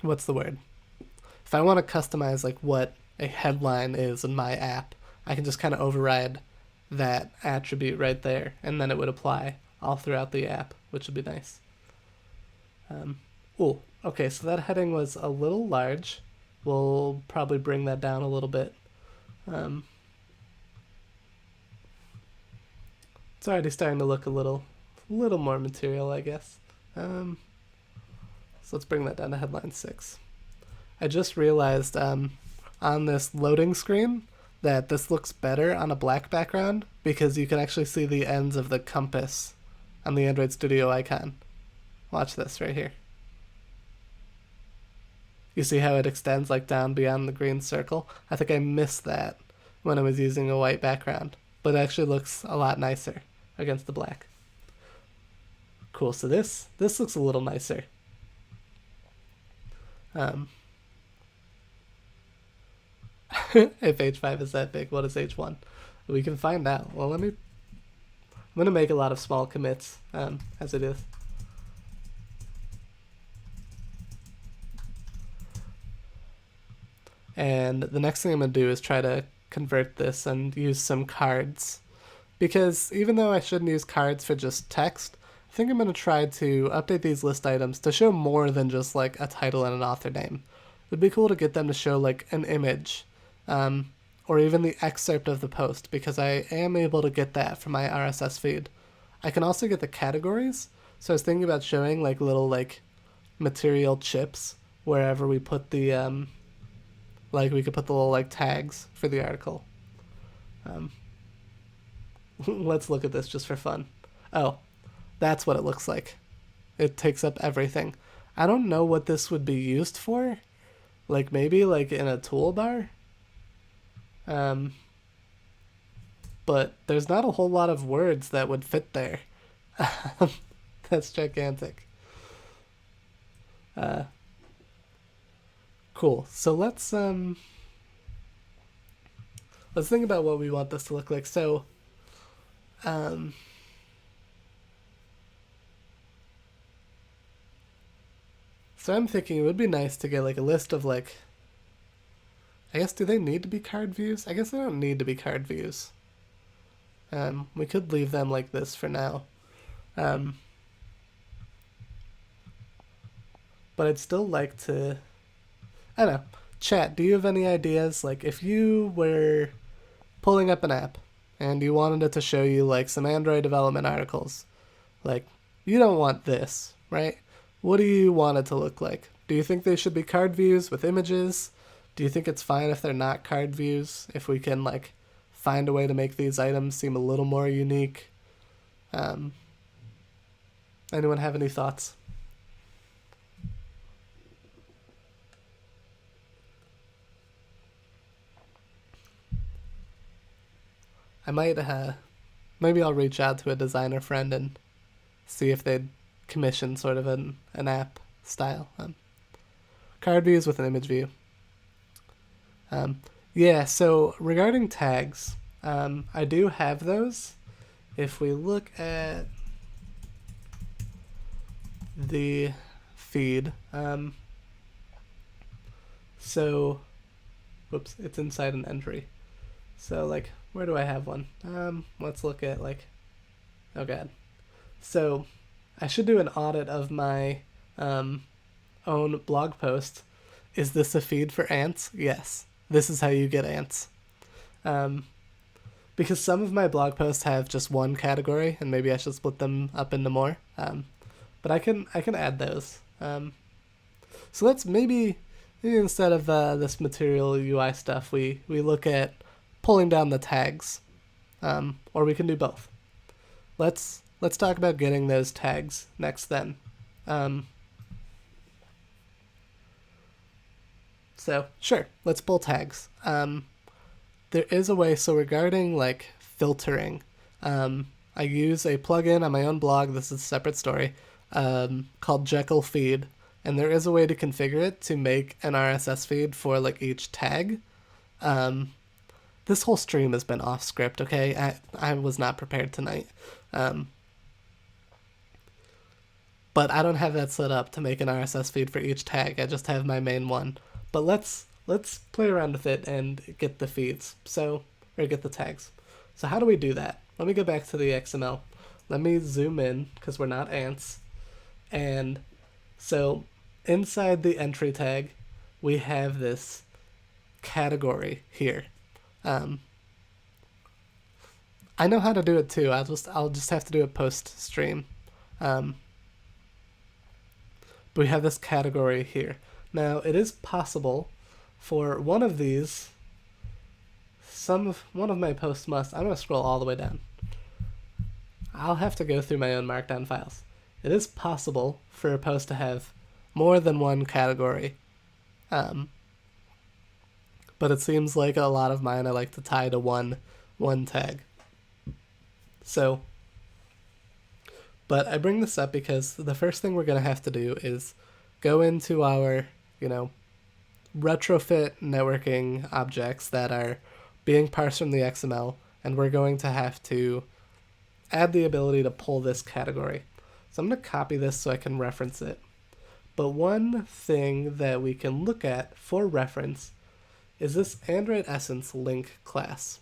what's the word? If I want to customize like what a headline is in my app, I can just kind of override that attribute right there, and then it would apply all throughout the app, which would be nice. Okay, so that heading was a little large. We'll probably bring that down a little bit. It's already starting to look a little more material, I guess. So let's bring that down to headline 6. I just realized on this loading screen, that this looks better on a black background because you can actually see the ends of the compass on the Android Studio icon. Watch this right here. You see how it extends like down beyond the green circle? I think I missed that when I was using a white background, but it actually looks a lot nicer against the black. Cool, so this looks a little nicer. If H5 is that big, what is H1? We can find out. Well, I'm gonna make a lot of small commits as it is. And the next thing I'm gonna do is try to convert this and use some cards. Because even though I shouldn't use cards for just text, I think I'm gonna try to update these list items to show more than just like a title and an author name. It'd be cool to get them to show like an image, or even the excerpt of the post, because I am able to get that from my RSS feed. I can also get the categories, so I was thinking about showing like little like material chips wherever we put the like we could put the little like tags for the article. Let's look at this just for fun. Oh, that's what it looks like. It takes up everything. I don't know what this would be used for. Like maybe like in a toolbar. But there's not a whole lot of words that would fit there. That's gigantic. Cool. So let's think about what we want this to look like. So I'm thinking it would be nice to get like a list of like, I guess, do they need to be card views? I guess they don't need to be card views. We could leave them like this for now. But I'd still like to, I don't know, chat, do you have any ideas? Like if you were pulling up an app and you wanted it to show you like some Android development articles, like you don't want this, right? What do you want it to look like? Do you think they should be card views with images? Do you think it's fine if they're not card views? If we can like find a way to make these items seem a little more unique? Anyone have any thoughts? I might, maybe I'll reach out to a designer friend and see if they'd commission sort of an app style. Card views with an image view. Yeah, so regarding tags, I do have those. If we look at the feed, so, whoops, it's inside an entry. So like, where do I have one? Let's look at like, oh god. So I should do an audit of my own blog post. Is this a feed for ants? Yes. This is how you get ants. Because some of my blog posts have just one category, and maybe I should split them up into more. But I can add those. So let's maybe instead of this material UI stuff, we look at pulling down the tags, or we can do both. Let's talk about getting those tags next then. So sure, let's pull tags. There is a way. So regarding like filtering, I use a plugin on my own blog. This is a separate story, called Jekyll Feed, and there is a way to configure it to make an RSS feed for like each tag. This whole stream has been off script, okay? I was not prepared tonight. But I don't have that set up to make an RSS feed for each tag. I just have my main one. But let's play around with it and get the feeds. Or get the tags. So how do we do that? Let me go back to the XML. Let me zoom in, because we're not ants. And so inside the entry tag, we have this category here. I know how to do it too. I'll just have to do it post stream. But we have this category here. Now it is possible for one of these. one of my posts must, I'm going to scroll all the way down. I'll have to go through my own markdown files. It is possible for a post to have more than one category, but it seems like a lot of mine I like to tie to one tag. So, but I bring this up because the first thing we're going to have to do is go into our, retrofit networking objects that are being parsed from the XML, and we're going to have to add the ability to pull this category. So I'm going to copy this so I can reference it. But one thing that we can look at for reference is this Android Essence link class.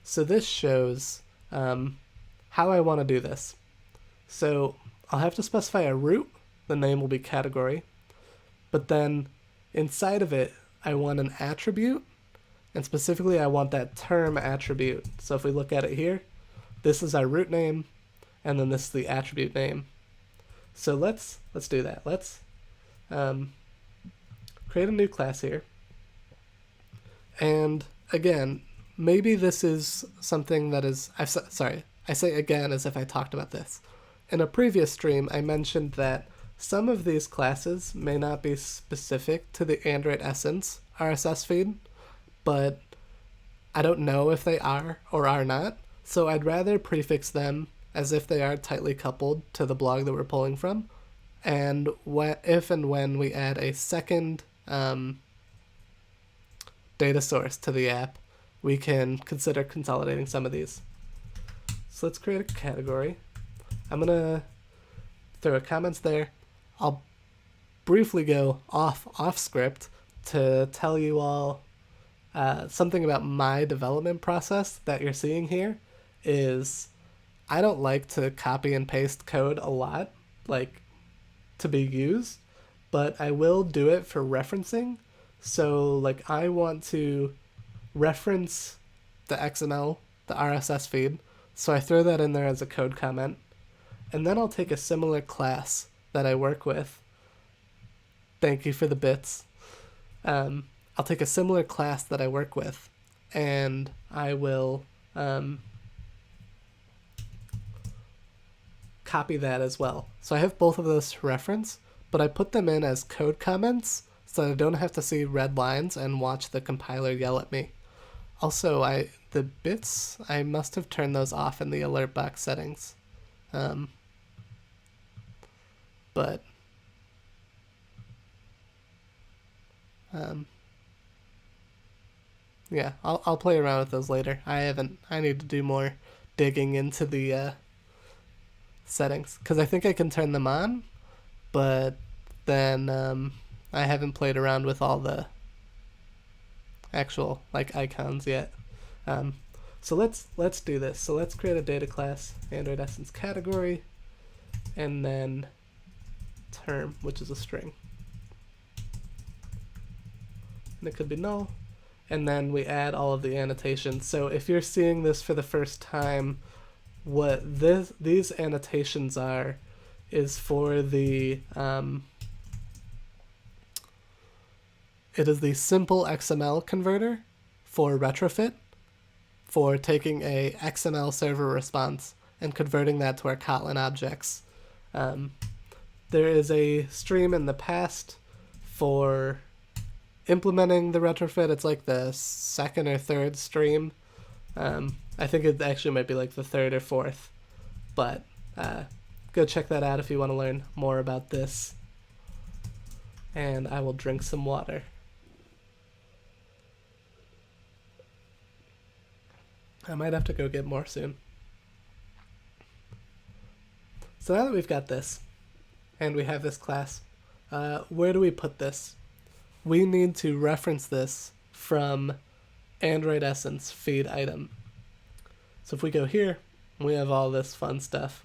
So this shows how I want to do this. So I'll have to specify a root, the name will be category, but then inside of it I want an attribute, and specifically I want that term attribute. So if we look at it here, this is our root name, and then this is the attribute name. So let's do that. Let's create a new class here. And again, maybe this is something that is, I say again as if I talked about this. In a previous stream, I mentioned that some of these classes may not be specific to the Android Essence RSS feed, but I don't know if they are or are not. So I'd rather prefix them as if they are tightly coupled to the blog that we're pulling from. And if and when we add a second data source to the app, we can consider consolidating some of these. So let's create a category. I'm going to throw a comments there. I'll briefly go off script to tell you all something about my development process that you're seeing here is I don't like to copy and paste code a lot, like to be used, but I will do it for referencing. So like I want to reference the XML, the RSS feed, so I throw that in there as a code comment, and then I'll take a similar class that I work with. Thank you for the bits. I'll take a similar class that I work with, and I will copy that as well. So I have both of those to reference, but I put them in as code comments so that I don't have to see red lines and watch the compiler yell at me. Also, the bits, I must have turned those off in the alert box settings. But yeah, I'll play around with those later. I need to do more digging into the settings, because I think I can turn them on, but then I haven't played around with all the actual like icons yet. So let's do this. So let's create a data class, Android Essence category, and then term, which is a string, and it could be null, and then we add all of the annotations. So if you're seeing this for the first time, what these annotations are is for the it is the simple XML converter for retrofit, for taking a XML server response and converting that to our Kotlin objects. There is a stream in the past for implementing the retrofit. It's like the second or third stream. I think it actually might be like the third or fourth, but go check that out if you want to learn more about this. And I will drink some water. I might have to go get more soon. So now that we've got this, and we have this class, where do we put this? We need to reference this from Android Essence feed item. So if we go here, we have all this fun stuff.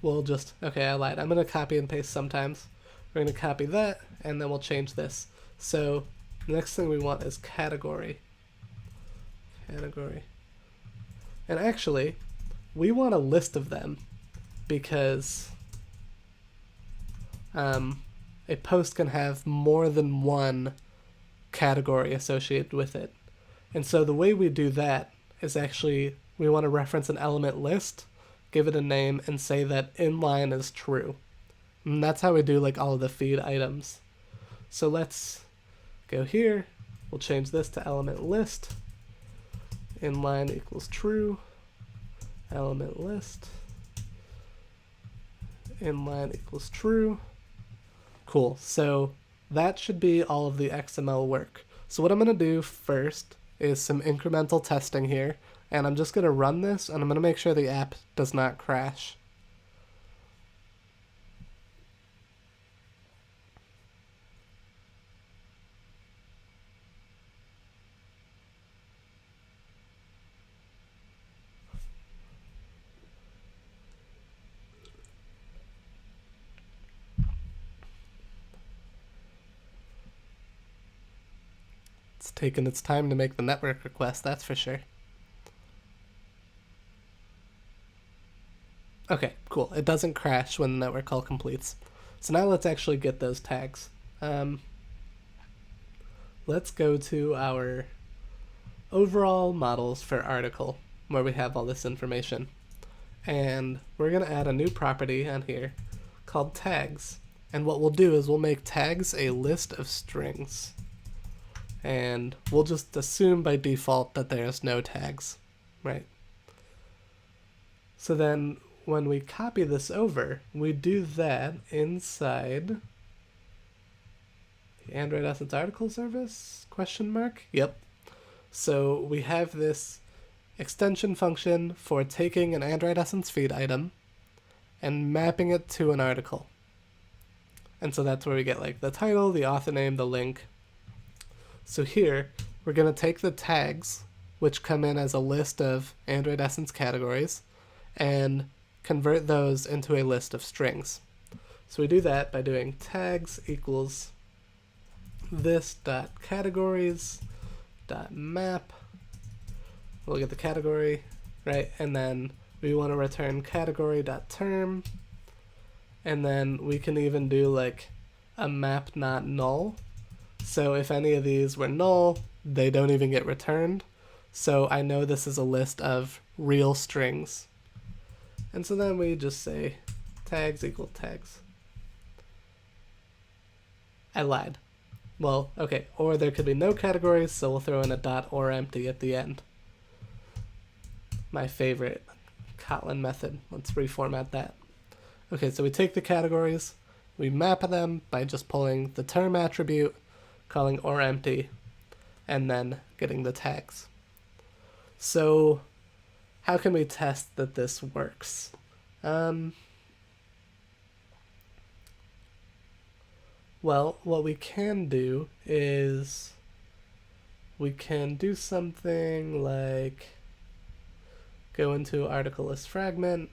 We'll just, okay, I lied. I'm going to copy and paste sometimes. We're going to copy that, and then we'll change this. So the next thing we want is category. Category. And actually, we want a list of them because a post can have more than one category associated with it. And so the way we do that is actually we want to reference an element list, give it a name, and say that inline is true. And that's how we do like all of the feed items. So let's go here. We'll change this to element list. Inline equals true. Element list. Inline equals true. Cool. So that should be all of the XML work. So what I'm going to do first is some incremental testing here, and I'm just going to run this, and I'm going to make sure the app does not crash. It's taken its time to make the network request, that's for sure. Okay, cool. It doesn't crash when the network call completes. So now let's actually get those tags. Let's go to our overall models for article, where we have all this information. And we're going to add a new property on here called tags. And what we'll do is we'll make tags a list of strings. And we'll just assume by default that there's no tags, right? So then when we copy this over, we do that inside the Android Essence article service, question mark? Yep. So we have this extension function for taking an Android Essence feed item and mapping it to an article. And so that's where we get like the title, the author name, the link. So here, we're going to take the tags, which come in as a list of Android Essence categories, and convert those into a list of strings. So we do that by doing tags equals this.categories.map. We'll get the category, right? And then we want to return category.term. And then we can even do like a map not null. So if any of these were null, they don't even get returned. So I know this is a list of real strings. And so then we just say tags equal tags. I lied. Well, okay, or there could be no categories, so we'll throw in a dot or empty at the end. My favorite Kotlin method. Let's reformat that. Okay, so we take the categories, we map them by just pulling the term attribute, calling or empty, and then getting the tags. So how can we test that this works? Well, what we can do is we can do something like go into article list fragment,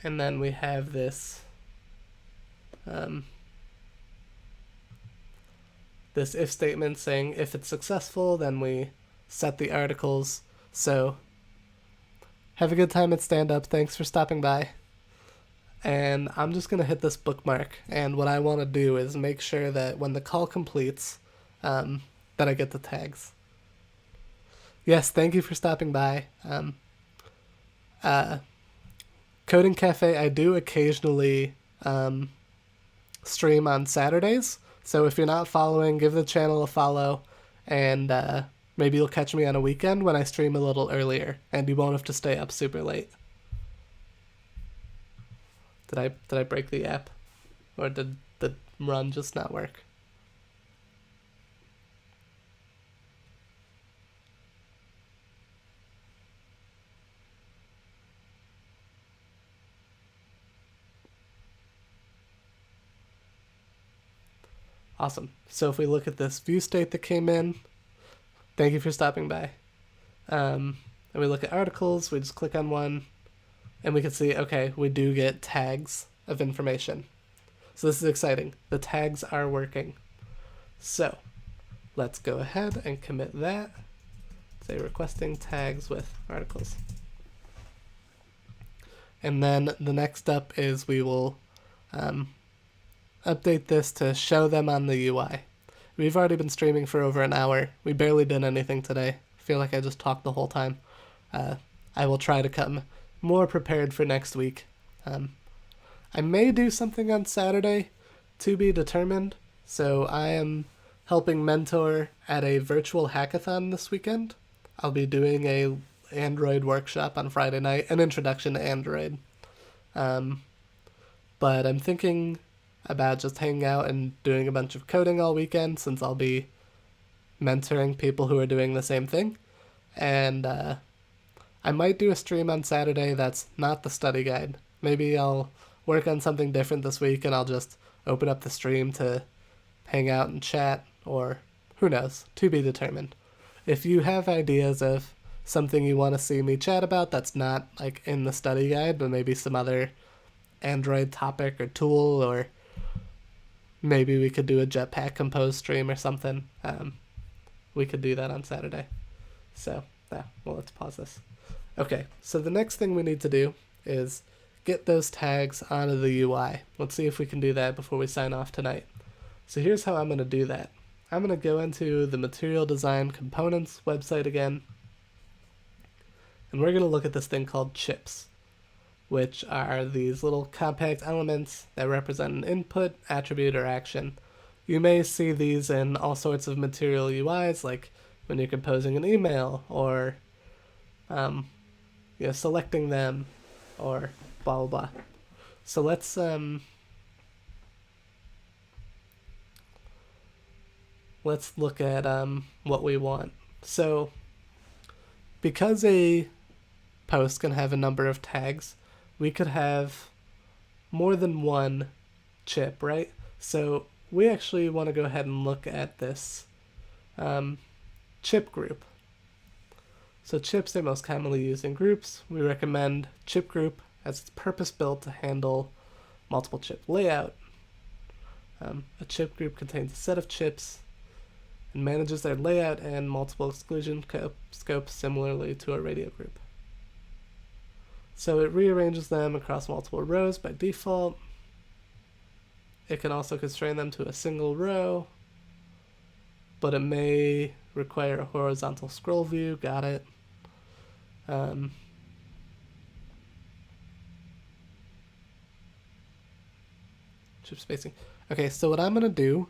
and then we have this this if statement saying if it's successful, then we set the articles. So have a good time at stand up. Thanks for stopping by. And I'm just going to hit this bookmark. And what I want to do is make sure that when the call completes, that I get the tags. Yes, thank you for stopping by. Coding Cafe, I do occasionally stream on Saturdays. So if you're not following, give the channel a follow, and maybe you'll catch me on a weekend when I stream a little earlier, and you won't have to stay up super late. Did I break the app? Or did the run just not work? Awesome. So if we look at this view state that came in, thank you for stopping by. And we look at articles, we just click on one, and we can see, okay, we do get tags of information. So this is exciting. The tags are working. So let's go ahead and commit that. Say requesting tags with articles. And then the next step is we will update this to show them on the UI. We've already been streaming for over an hour. We barely did anything today. I feel like I just talked the whole time. I will try to come more prepared for next week. I may do something on Saturday, to be determined. So I am helping mentor at a virtual hackathon this weekend. I'll be doing a Android workshop on Friday night, an introduction to Android. But I'm thinking about just hanging out and doing a bunch of coding all weekend, since I'll be mentoring people who are doing the same thing. And I might do a stream on Saturday that's not the study guide. Maybe I'll work on something different this week and I'll just open up the stream to hang out and chat, or who knows, to be determined. If you have ideas of something you want to see me chat about that's not like in the study guide, but maybe some other Android topic or tool, or maybe we could do a Jetpack Compose stream or something, we could do that on Saturday. So, yeah, well, let's pause this. Okay, so the next thing we need to do is get those tags onto the UI. Let's see if we can do that before we sign off tonight. So here's how I'm going to do that. I'm going to go into the Material Design Components website again, and we're going to look at this thing called chips, which are these little compact elements that represent an input, attribute, or action. You may see these in all sorts of material UIs, like when you're composing an email, or selecting them, or blah blah blah. So let's look at what we want. So because a post can have a number of tags, we could have more than one chip, right? So we actually want to go ahead and look at this chip group. So chips are most commonly used in groups. We recommend chip group as it's purpose-built to handle multiple chip layout. A chip group contains a set of chips and manages their layout and multiple exclusion scopes similarly to a radio group. So it rearranges them across multiple rows by default. It can also constrain them to a single row, but it may require a horizontal scroll view. Got it. Chip spacing. Okay, so what I'm going to do,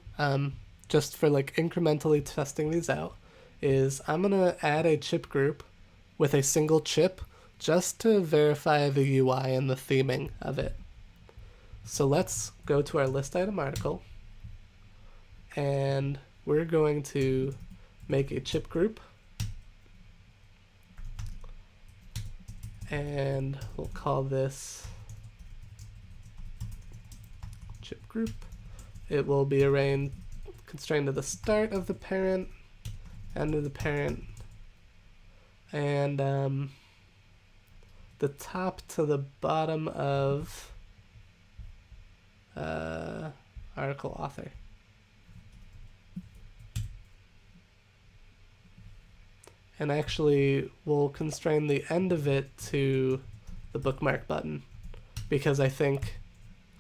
just for like incrementally testing these out, is I'm going to add a chip group with a single chip just to verify the UI and the theming of it. So let's go to our list item article, and we're going to make a chip group, and we'll call this chip group. It will be constrained to the start of the parent, end of the parent, and the top to the bottom of article author. And actually, we'll constrain the end of it to the bookmark button, because I think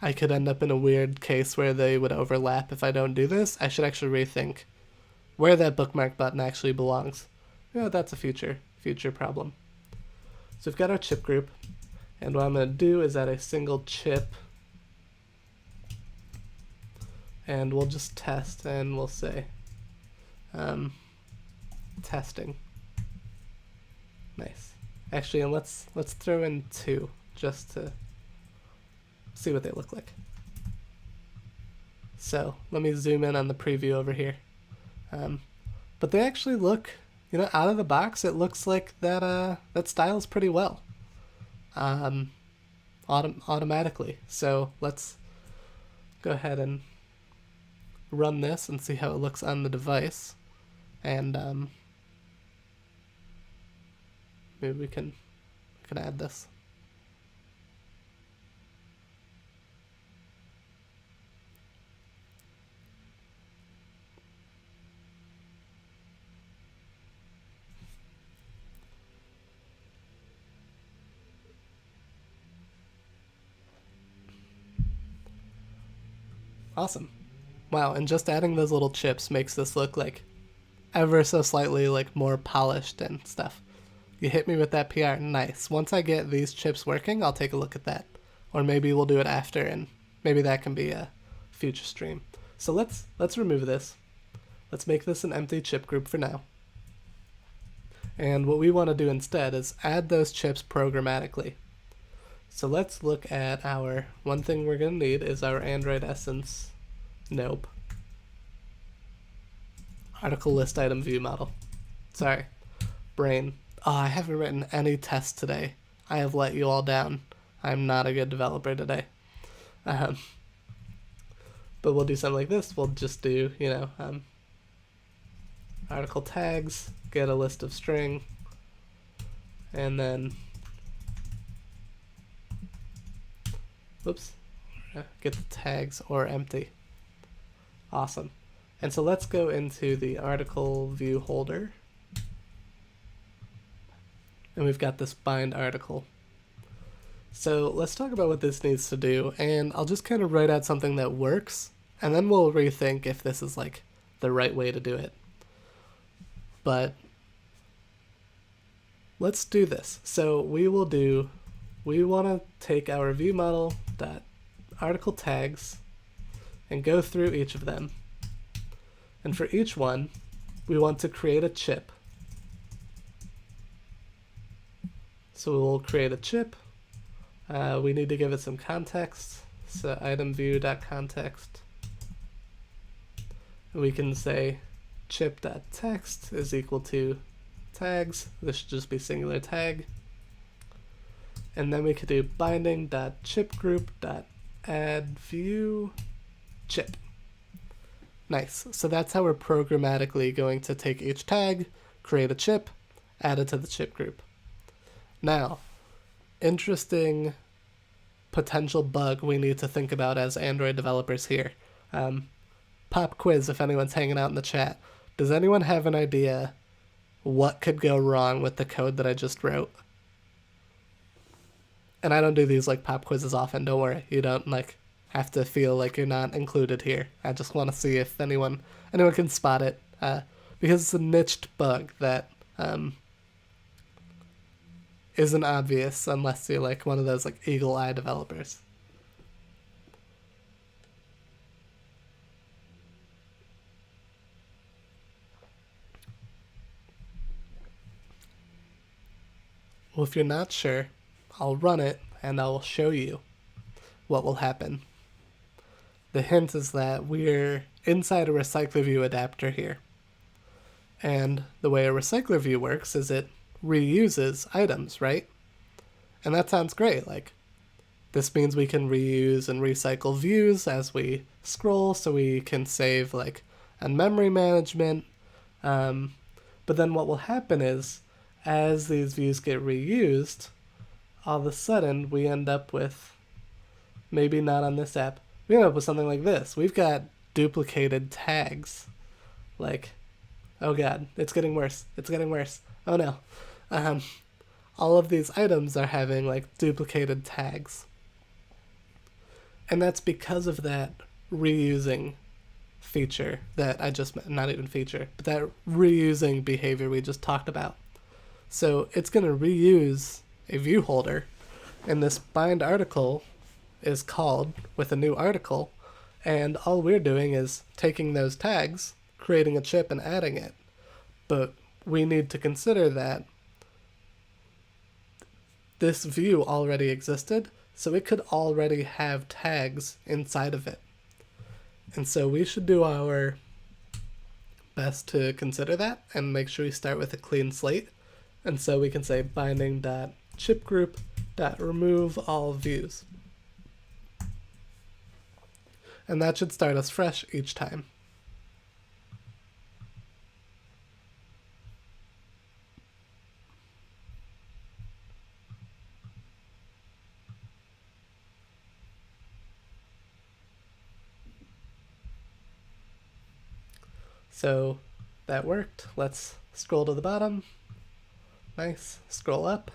I could end up in a weird case where they would overlap if I don't do this. I should actually rethink where that bookmark button actually belongs. Yeah, that's a future problem. So we've got our chip group, and what I'm going to do is add a single chip, and we'll just test, and we'll say testing. Nice. Actually, and let's throw in 2 just to see what they look like. So let me zoom in on the preview over here. But they actually look, out of the box, it looks like that styles pretty well, automatically. So let's go ahead and run this and see how it looks on the device, and maybe we can add this. Awesome. Wow, and just adding those little chips makes this look like ever so slightly like more polished and stuff. You hit me with that PR, nice. Once I get these chips working, I'll take a look at that. Or maybe we'll do it after, and maybe that can be a future stream. So let's remove this. Let's make this an empty chip group for now. And what we want to do instead is add those chips programmatically. So let's look at our, one thing we're going to need is our Android Essence, nope, article list item view model. Sorry, brain. Oh, I haven't written any tests today. I have let you all down. I'm not a good developer today. But we'll do something like this. We'll just do, article tags, get a list of string, and then, whoops, get the tags or empty. Awesome. And so let's go into the article view holder. And we've got this bind article. So let's talk about what this needs to do, and I'll just kind of write out something that works, and then we'll rethink if this is like the right way to do it. But let's do this. So we want to take our view model dot article tags and go through each of them. And for each one, we want to create a chip. So we'll create a chip. We need to give it some context. So item view.context. We can say chip.text is equal to tags. This should just be singular tag. And then we could do binding.chipgroup.addView chip. Nice. So that's how we're programmatically going to take each tag, create a chip, add it to the chip group. Now, interesting potential bug we need to think about as Android developers here. Pop quiz if anyone's hanging out in the chat. Does anyone have an idea what could go wrong with the code that I just wrote? And I don't do these like pop quizzes often, don't worry. You don't like have to feel like you're not included here. I just want to see if anyone can spot it. Because it's a niched bug that isn't obvious unless you're like one of those like eagle eye developers. Well, if you're not sure, I'll run it and I'll show you what will happen. The hint is that we're inside a RecyclerView adapter here. And the way a RecyclerView works is it reuses items, right? And that sounds great. Like, this means we can reuse and recycle views as we scroll, so we can save like on memory management. But then what will happen is, as these views get reused, all of a sudden we end up with, maybe not on this app, we end up with something like this. We've got duplicated tags. Like, oh god, it's getting worse. It's getting worse. Oh no. All of these items are having like duplicated tags. And that's because of that reusing feature that I just, not even feature, but that reusing behavior we just talked about. So it's going to reuse a view holder, and this bind article is called with a new article, and all we're doing is taking those tags, creating a chip, and adding it. But we need to consider that this view already existed, so it could already have tags inside of it. And so we should do our best to consider that and make sure we start with a clean slate. And so we can say binding.chipgroup.remove all views. And that should start us fresh each time. So that worked. Let's scroll to the bottom. Nice. Scroll up.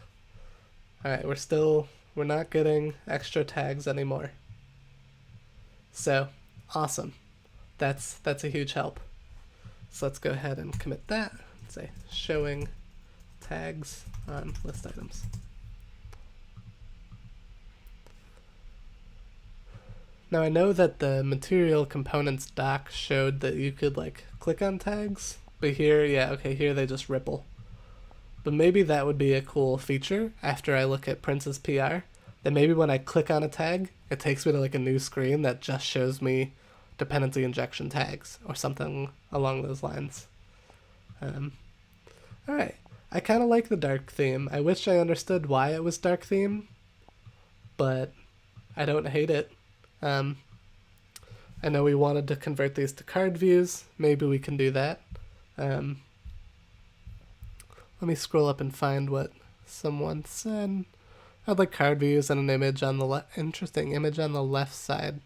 Alright, we're not getting extra tags anymore. So, awesome. that's a huge help. So let's go ahead and commit that. Say showing tags on list items. Now I know that the material components doc showed that you could like click on tags, but here, yeah, okay, here they just ripple. But maybe that would be a cool feature after I look at Prince's PR, that maybe when I click on a tag, it takes me to like a new screen that just shows me dependency injection tags or something along those lines. Alright, I kind of like the dark theme. I wish I understood why it was dark theme, but I don't hate it. I know we wanted to convert these to card views. Maybe we can do that. Let me scroll up and find what someone said. I'd like card views and an image on the interesting image on the left side.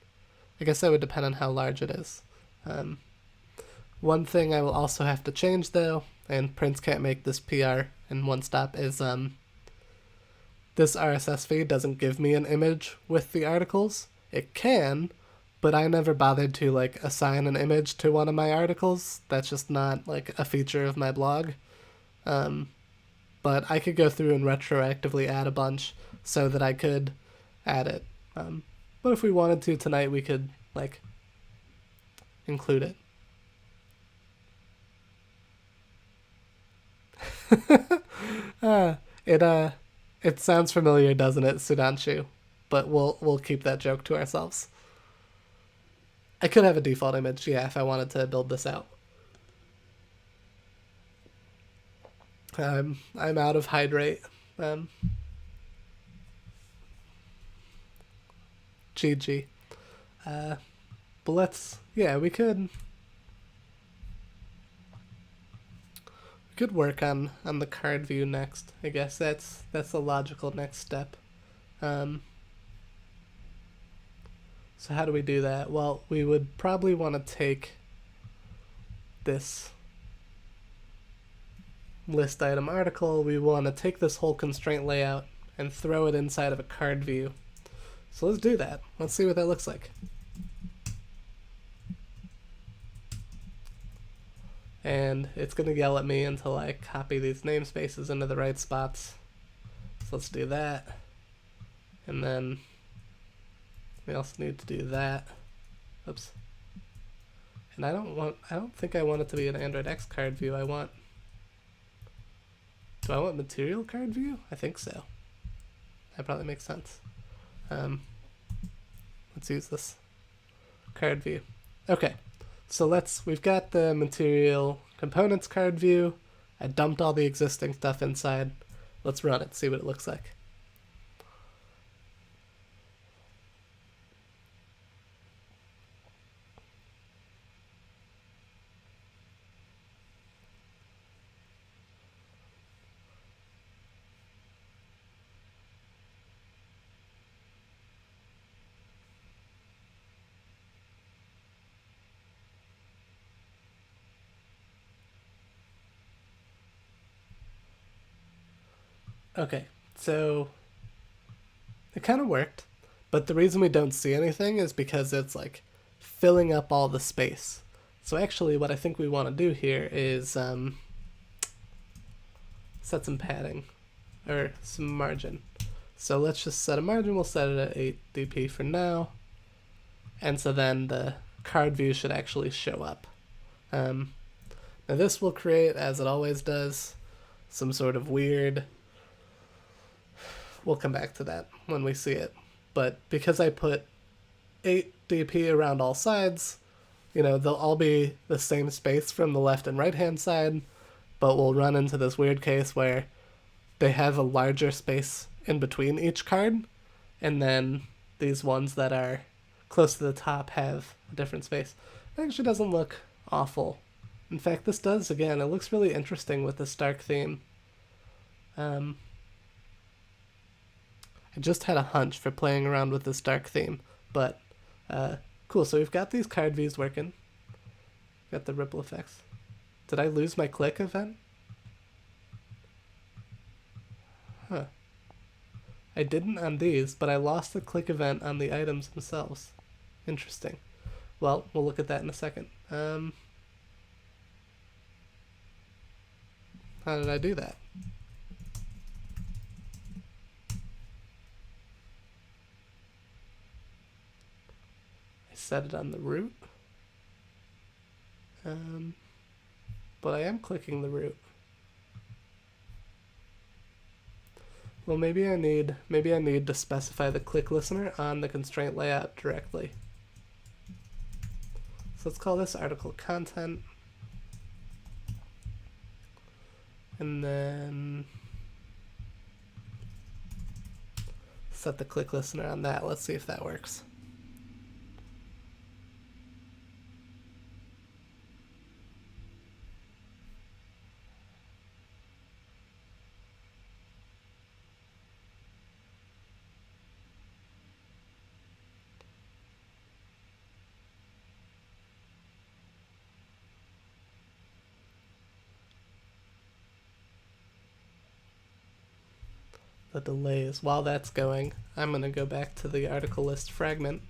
I guess that would depend on how large it is. One thing I will also have to change though, and Prince can't make this PR in one stop, is this RSS feed doesn't give me an image with the articles. It can, but I never bothered to like assign an image to one of my articles. That's just not like a feature of my blog. But I could go through and retroactively add a bunch so that I could add it. But if we wanted to tonight, we could like include it. It sounds familiar, doesn't it, Sudanshu? But we'll keep that joke to ourselves. I could have a default image, yeah, if I wanted to build this out. I'm out of hydrate. GG. But let's, yeah, we could work on the card view next. I guess that's the logical next step. So how do we do that? Well, we would probably want to take this list item article. We want to take this whole constraint layout and throw it inside of a card view. So let's do that. Let's see what that looks like. And it's going to yell at me until I copy these namespaces into the right spots. So let's do that. And then we also need to do that. Oops. And I don't think I want it to be an Android X card view. Do I want material card view? I think so. That probably makes sense. Let's use this card view. Okay. So we've got the material components card view. I dumped all the existing stuff inside. Let's run it, see what it looks like. Okay, so it kind of worked, but the reason we don't see anything is because it's like filling up all the space. So actually what I think we want to do here is set some padding or some margin. So let's just set a margin. We'll set it at 8 dp for now. And so then the card view should actually show up. Now this will create, as it always does, some sort of weird... We'll come back to that when we see it. But because I put 8 dp around all sides, you know, they'll all be the same space from the left and right hand side, but we'll run into this weird case where they have a larger space in between each card, and then these ones that are close to the top have a different space. It actually doesn't look awful. In fact, this does, again, it looks really interesting with this dark theme. I just had a hunch for playing around with this dark theme, but cool. So we've got these card views working. Got the ripple effects. Did I lose my click event? Huh. I didn't on these, but I lost the click event on the items themselves. Interesting. Well, we'll look at that in a second. How did I do that? I set it on the root. But I am clicking the root. Well, maybe I need to specify the click listener on the constraint layout directly. So let's call this article content. And then set the click listener on that. Let's see if that works. The delays. While that's going, I'm going to go back to the article list fragment,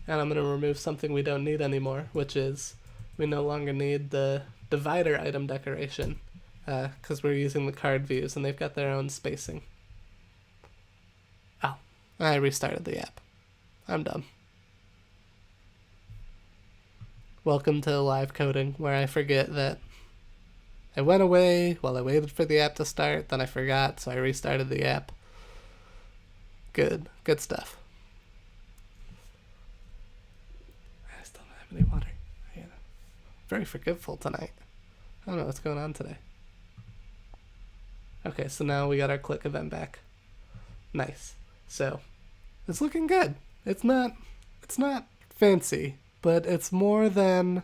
and I'm going to remove something we don't need anymore, which is we no longer need the divider item decoration, because we're using the card views, and they've got their own spacing. Oh, I restarted the app. I'm done. Welcome to live coding, where I forget that I went away while I waited for the app to start, then I forgot, so I restarted the app. Good stuff. I still don't have any water. Very forgetful tonight. I don't know what's going on today. Okay, so now we got our click event back. Nice. So, it's looking good. It's not fancy, but it's more than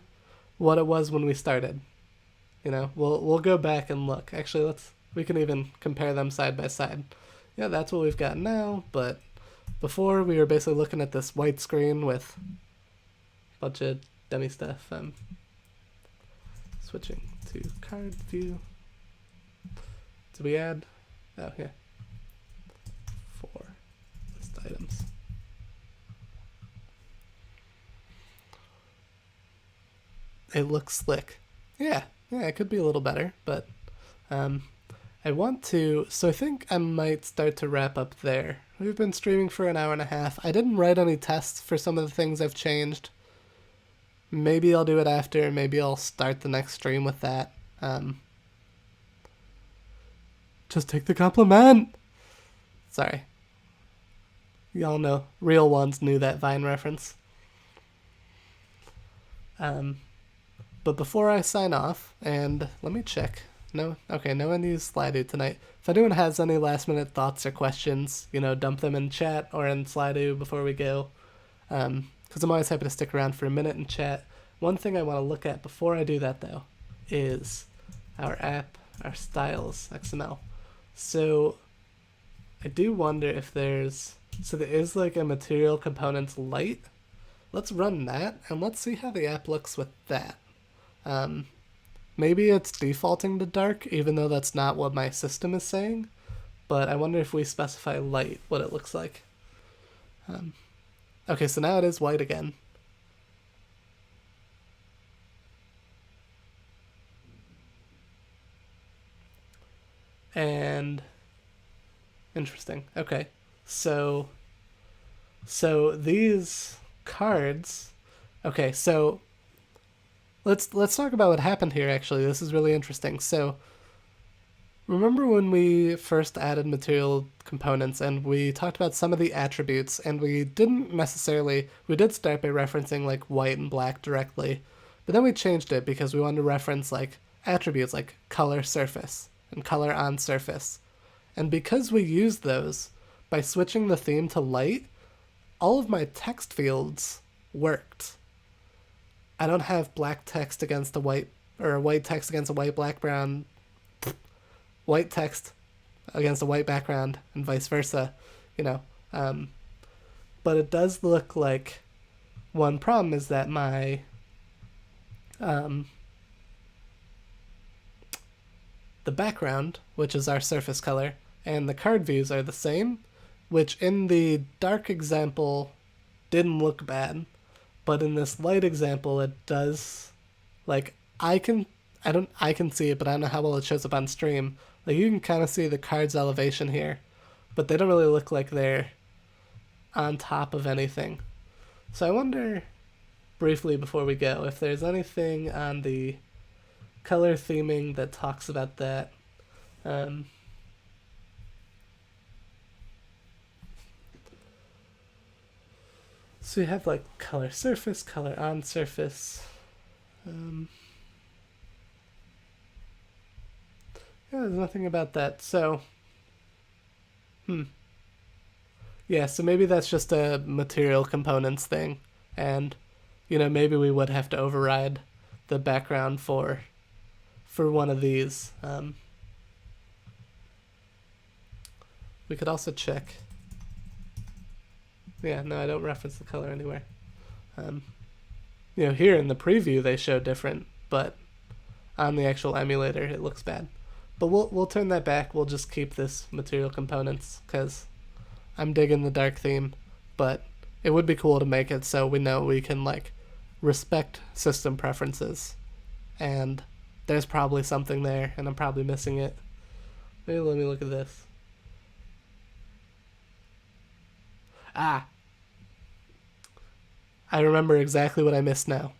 what it was when we started. You know, we'll go back and look. Actually, we can even compare them side by side. Yeah, that's what we've got now, but before we were basically looking at this white screen with a bunch of dummy stuff. Switching to card view. Did we add? Oh, yeah. 4 list items. It looks slick. Yeah, it could be a little better, but I want to, so I think I might start to wrap up there. We've been streaming for an hour and a half. I didn't write any tests for some of the things I've changed. Maybe I'll do it after, maybe I'll start the next stream with that. Just take the compliment! Sorry. Y'all know, real ones knew that Vine reference. But before I sign off, and let me check. No one used Slido tonight. If anyone has any last minute thoughts or questions, dump them in chat or in Slido before we go. Because I'm always happy to stick around for a minute and chat. One thing I want to look at before I do that, though, is our app, our styles XML. So I do wonder if there is like a material components light. Let's run that, and let's see how the app looks with that. Maybe it's defaulting to dark, even though that's not what my system is saying. But I wonder if we specify light, what it looks like. Okay, so now it is white again. And interesting. Okay, so these cards. Okay, so let's talk about what happened here. Actually, this is really interesting. So remember when we first added material components and we talked about some of the attributes, and we did start by referencing like white and black directly, but then we changed it because we wanted to reference like attributes like color surface and color on surface. And because we used those, by switching the theme to light, all of my text fields worked. I don't have black text against a white, or white text against a white background, white text against a white background, and vice versa, But it does look like one problem is that my the background, which is our surface color, and the card views are the same, which in the dark example didn't look bad, But in this light example, it does, like, I can see it, but I don't know how well it shows up on stream. Like, you can kind of see the card's elevation here, but they don't really look like they're on top of anything. So I wonder, briefly before we go, if there's anything on the color theming that talks about that. So you have like color surface, color on surface. Yeah, there's nothing about that. So, yeah, so maybe that's just a material components thing. And, maybe we would have to override the background for one of these. We could also check. Yeah, no, I don't reference the color anywhere. Here in the preview they show different, but on the actual emulator it looks bad. But we'll turn that back. We'll just keep this material components because I'm digging the dark theme, but it would be cool to make it so we know we can like respect system preferences. And there's probably something there, and I'm probably missing it. Maybe let me look at this. I remember exactly what I missed now.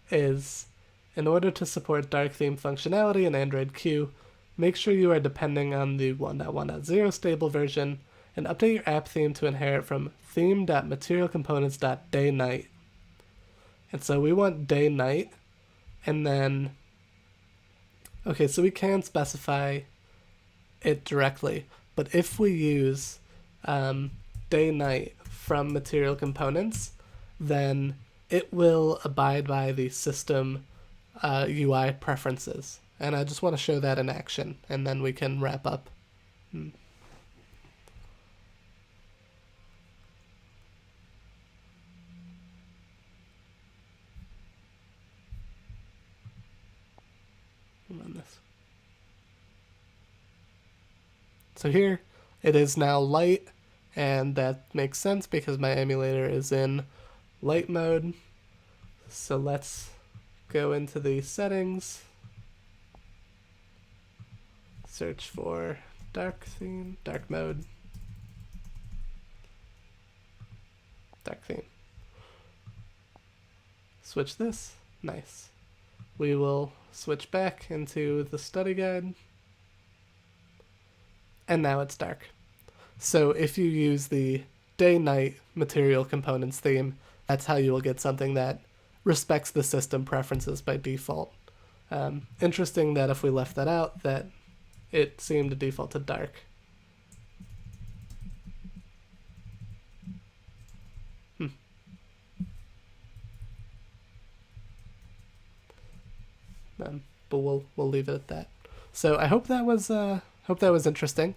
Is in order to support dark theme functionality in Android Q, make sure you are depending on the 1.1.0 stable version and update your app theme to inherit from theme.materialcomponents.day-night. And so we want day-night, and then, okay, so we can specify it directly, but if we use day-night from material components, then it will abide by the system UI preferences. And I just want to show that in action, and then we can wrap up. Run this. So here, it is now light, and that makes sense because my emulator is in light mode. So let's go into the settings, search for dark theme, dark mode, dark theme. Switch this, nice. We will switch back into the study guide, and now it's dark. So if you use the day-night material components theme, that's how you will get something that respects the system preferences by default. Interesting that if we left that out, that it seemed to default to dark. But we'll leave it at that. So I hope that was interesting.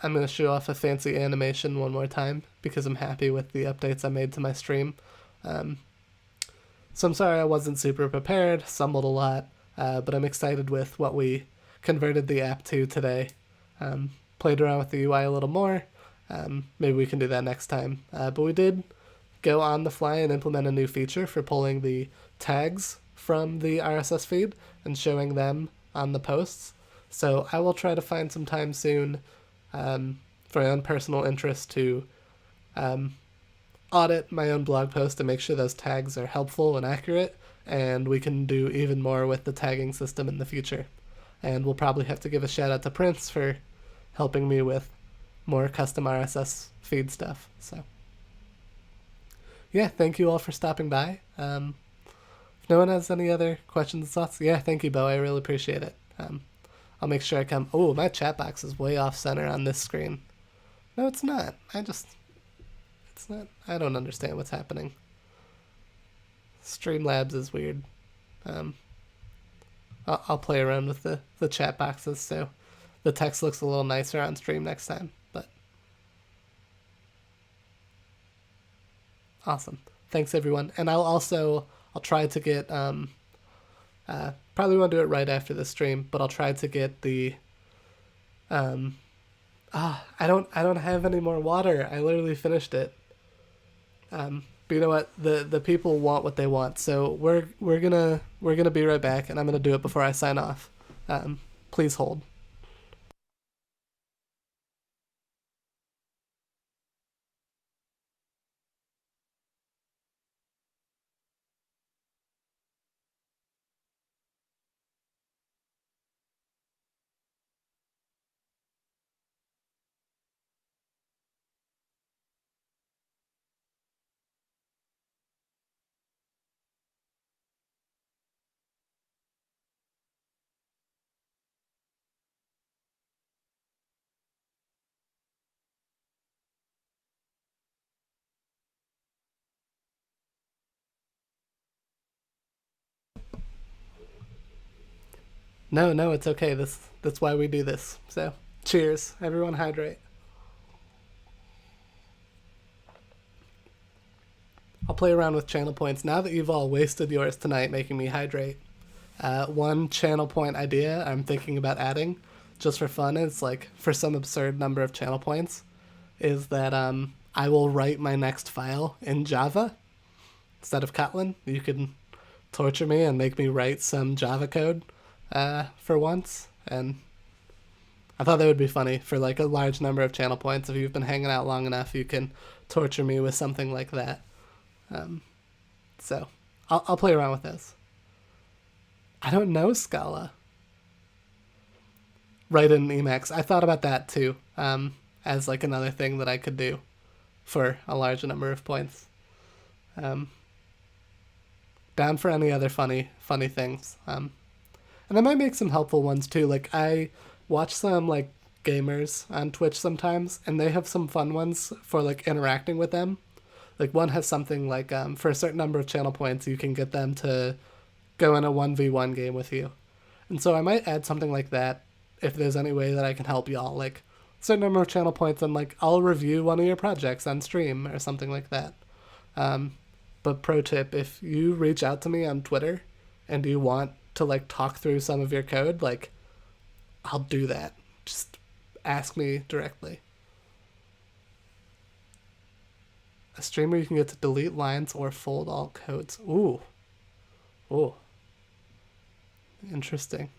I'm going to show off a fancy animation one more time because I'm happy with the updates I made to my stream. So I'm sorry I wasn't super prepared, stumbled a lot, but I'm excited with what we converted the app to today. Played around with the UI a little more. Maybe we can do that next time. But we did go on the fly and implement a new feature for pulling the tags from the RSS feed and showing them on the posts. So I will try to find some time soon for my own personal interest to audit my own blog post and make sure those tags are helpful and accurate, and we can do even more with the tagging system in the future. And we'll probably have to give a shout out to Prince for helping me with more custom RSS feed stuff. So yeah, thank you all for stopping by. If no one has any other questions and thoughts, yeah, thank you, Bo. I really appreciate it. I'll make sure I come. Oh, my chat box is way off center on this screen. No, it's not. It's not. I don't understand what's happening. Streamlabs is weird. I'll play around with the chat boxes so the text looks a little nicer on stream next time. But awesome. Thanks, everyone. And I'll try to get probably won't do it right after the stream, but I'll try to get the I don't have any more water. I literally finished it. But you know what? The people want what they want. So we're gonna be right back, and I'm gonna do it before I sign off. Please hold. No, no, it's okay. That's why we do this. So cheers, everyone. Hydrate. I'll play around with channel points now that you've all wasted yours tonight making me hydrate. One channel point idea I'm thinking about adding, just for fun, is like for some absurd number of channel points, is that I will write my next file in Java instead of Kotlin. You can torture me and make me write some Java code for once, and I thought that would be funny for like a large number of channel points. If you've been hanging out long enough, you can torture me with something like that. Um, so I'll play around with this. I don't know Scala. Write in Emacs. I thought about that too, as like another thing that I could do for a large number of points. Um, Down for any other funny things. And I might make some helpful ones too. Like I watch some like gamers on Twitch sometimes, and they have some fun ones for like interacting with them. Like one has something like for a certain number of channel points, you can get them to go in a 1v1 game with you. And so I might add something like that if there's any way that I can help y'all. Like a certain number of channel points, and like I'll review one of your projects on stream or something like that. Um, but pro tip, if you reach out to me on Twitter and you want to like talk through some of your code, like I'll do that. Just ask me directly. A streamer you can get to delete lines or fold all codes. Ooh. Ooh. Interesting.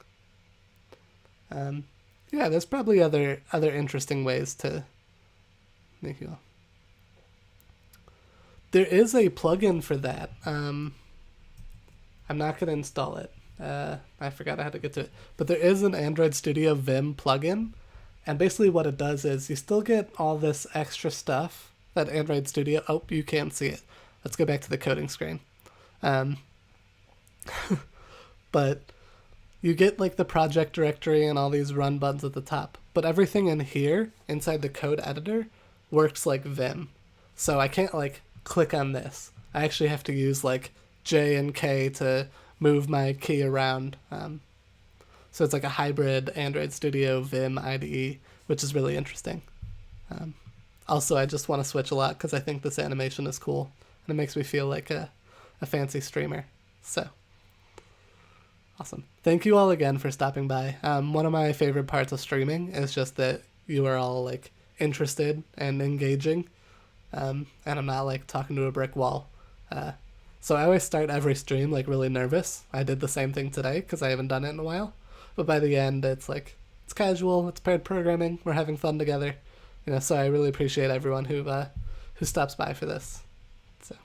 Um, yeah, there's probably other interesting ways to make you. There is a plugin for that. I'm not gonna install it. I forgot how to get to it, but there is an Android Studio Vim plugin, and basically what it does is you still get all this extra stuff that Android Studio. Oh, you can't see it. Let's go back to the coding screen. Um, but you get like the project directory and all these run buttons at the top, but everything in here inside the code editor works like Vim. So I can't like click on this. I actually have to use like J and K to move my key around. So it's like a hybrid Android Studio Vim IDE, which is really interesting. Um, Also, I just want to switch a lot because I think this animation is cool and it makes me feel like a fancy streamer. So awesome. Thank you all again for stopping by. One of my favorite parts of streaming is just that you are all like interested and engaging, and I'm not like talking to a brick wall. So I always start every stream like really nervous. I did the same thing today because I haven't done it in a while. But by the end, it's like it's casual. It's paired programming. We're having fun together. So I really appreciate everyone who stops by for this. So,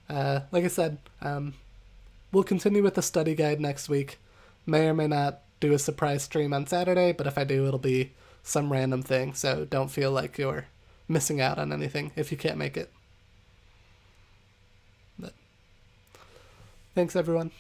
like I said, we'll continue with the study guide next week. May or may not do a surprise stream on Saturday, but if I do, it'll be some random thing. So don't feel like you're missing out on anything if you can't make it. But thanks, everyone.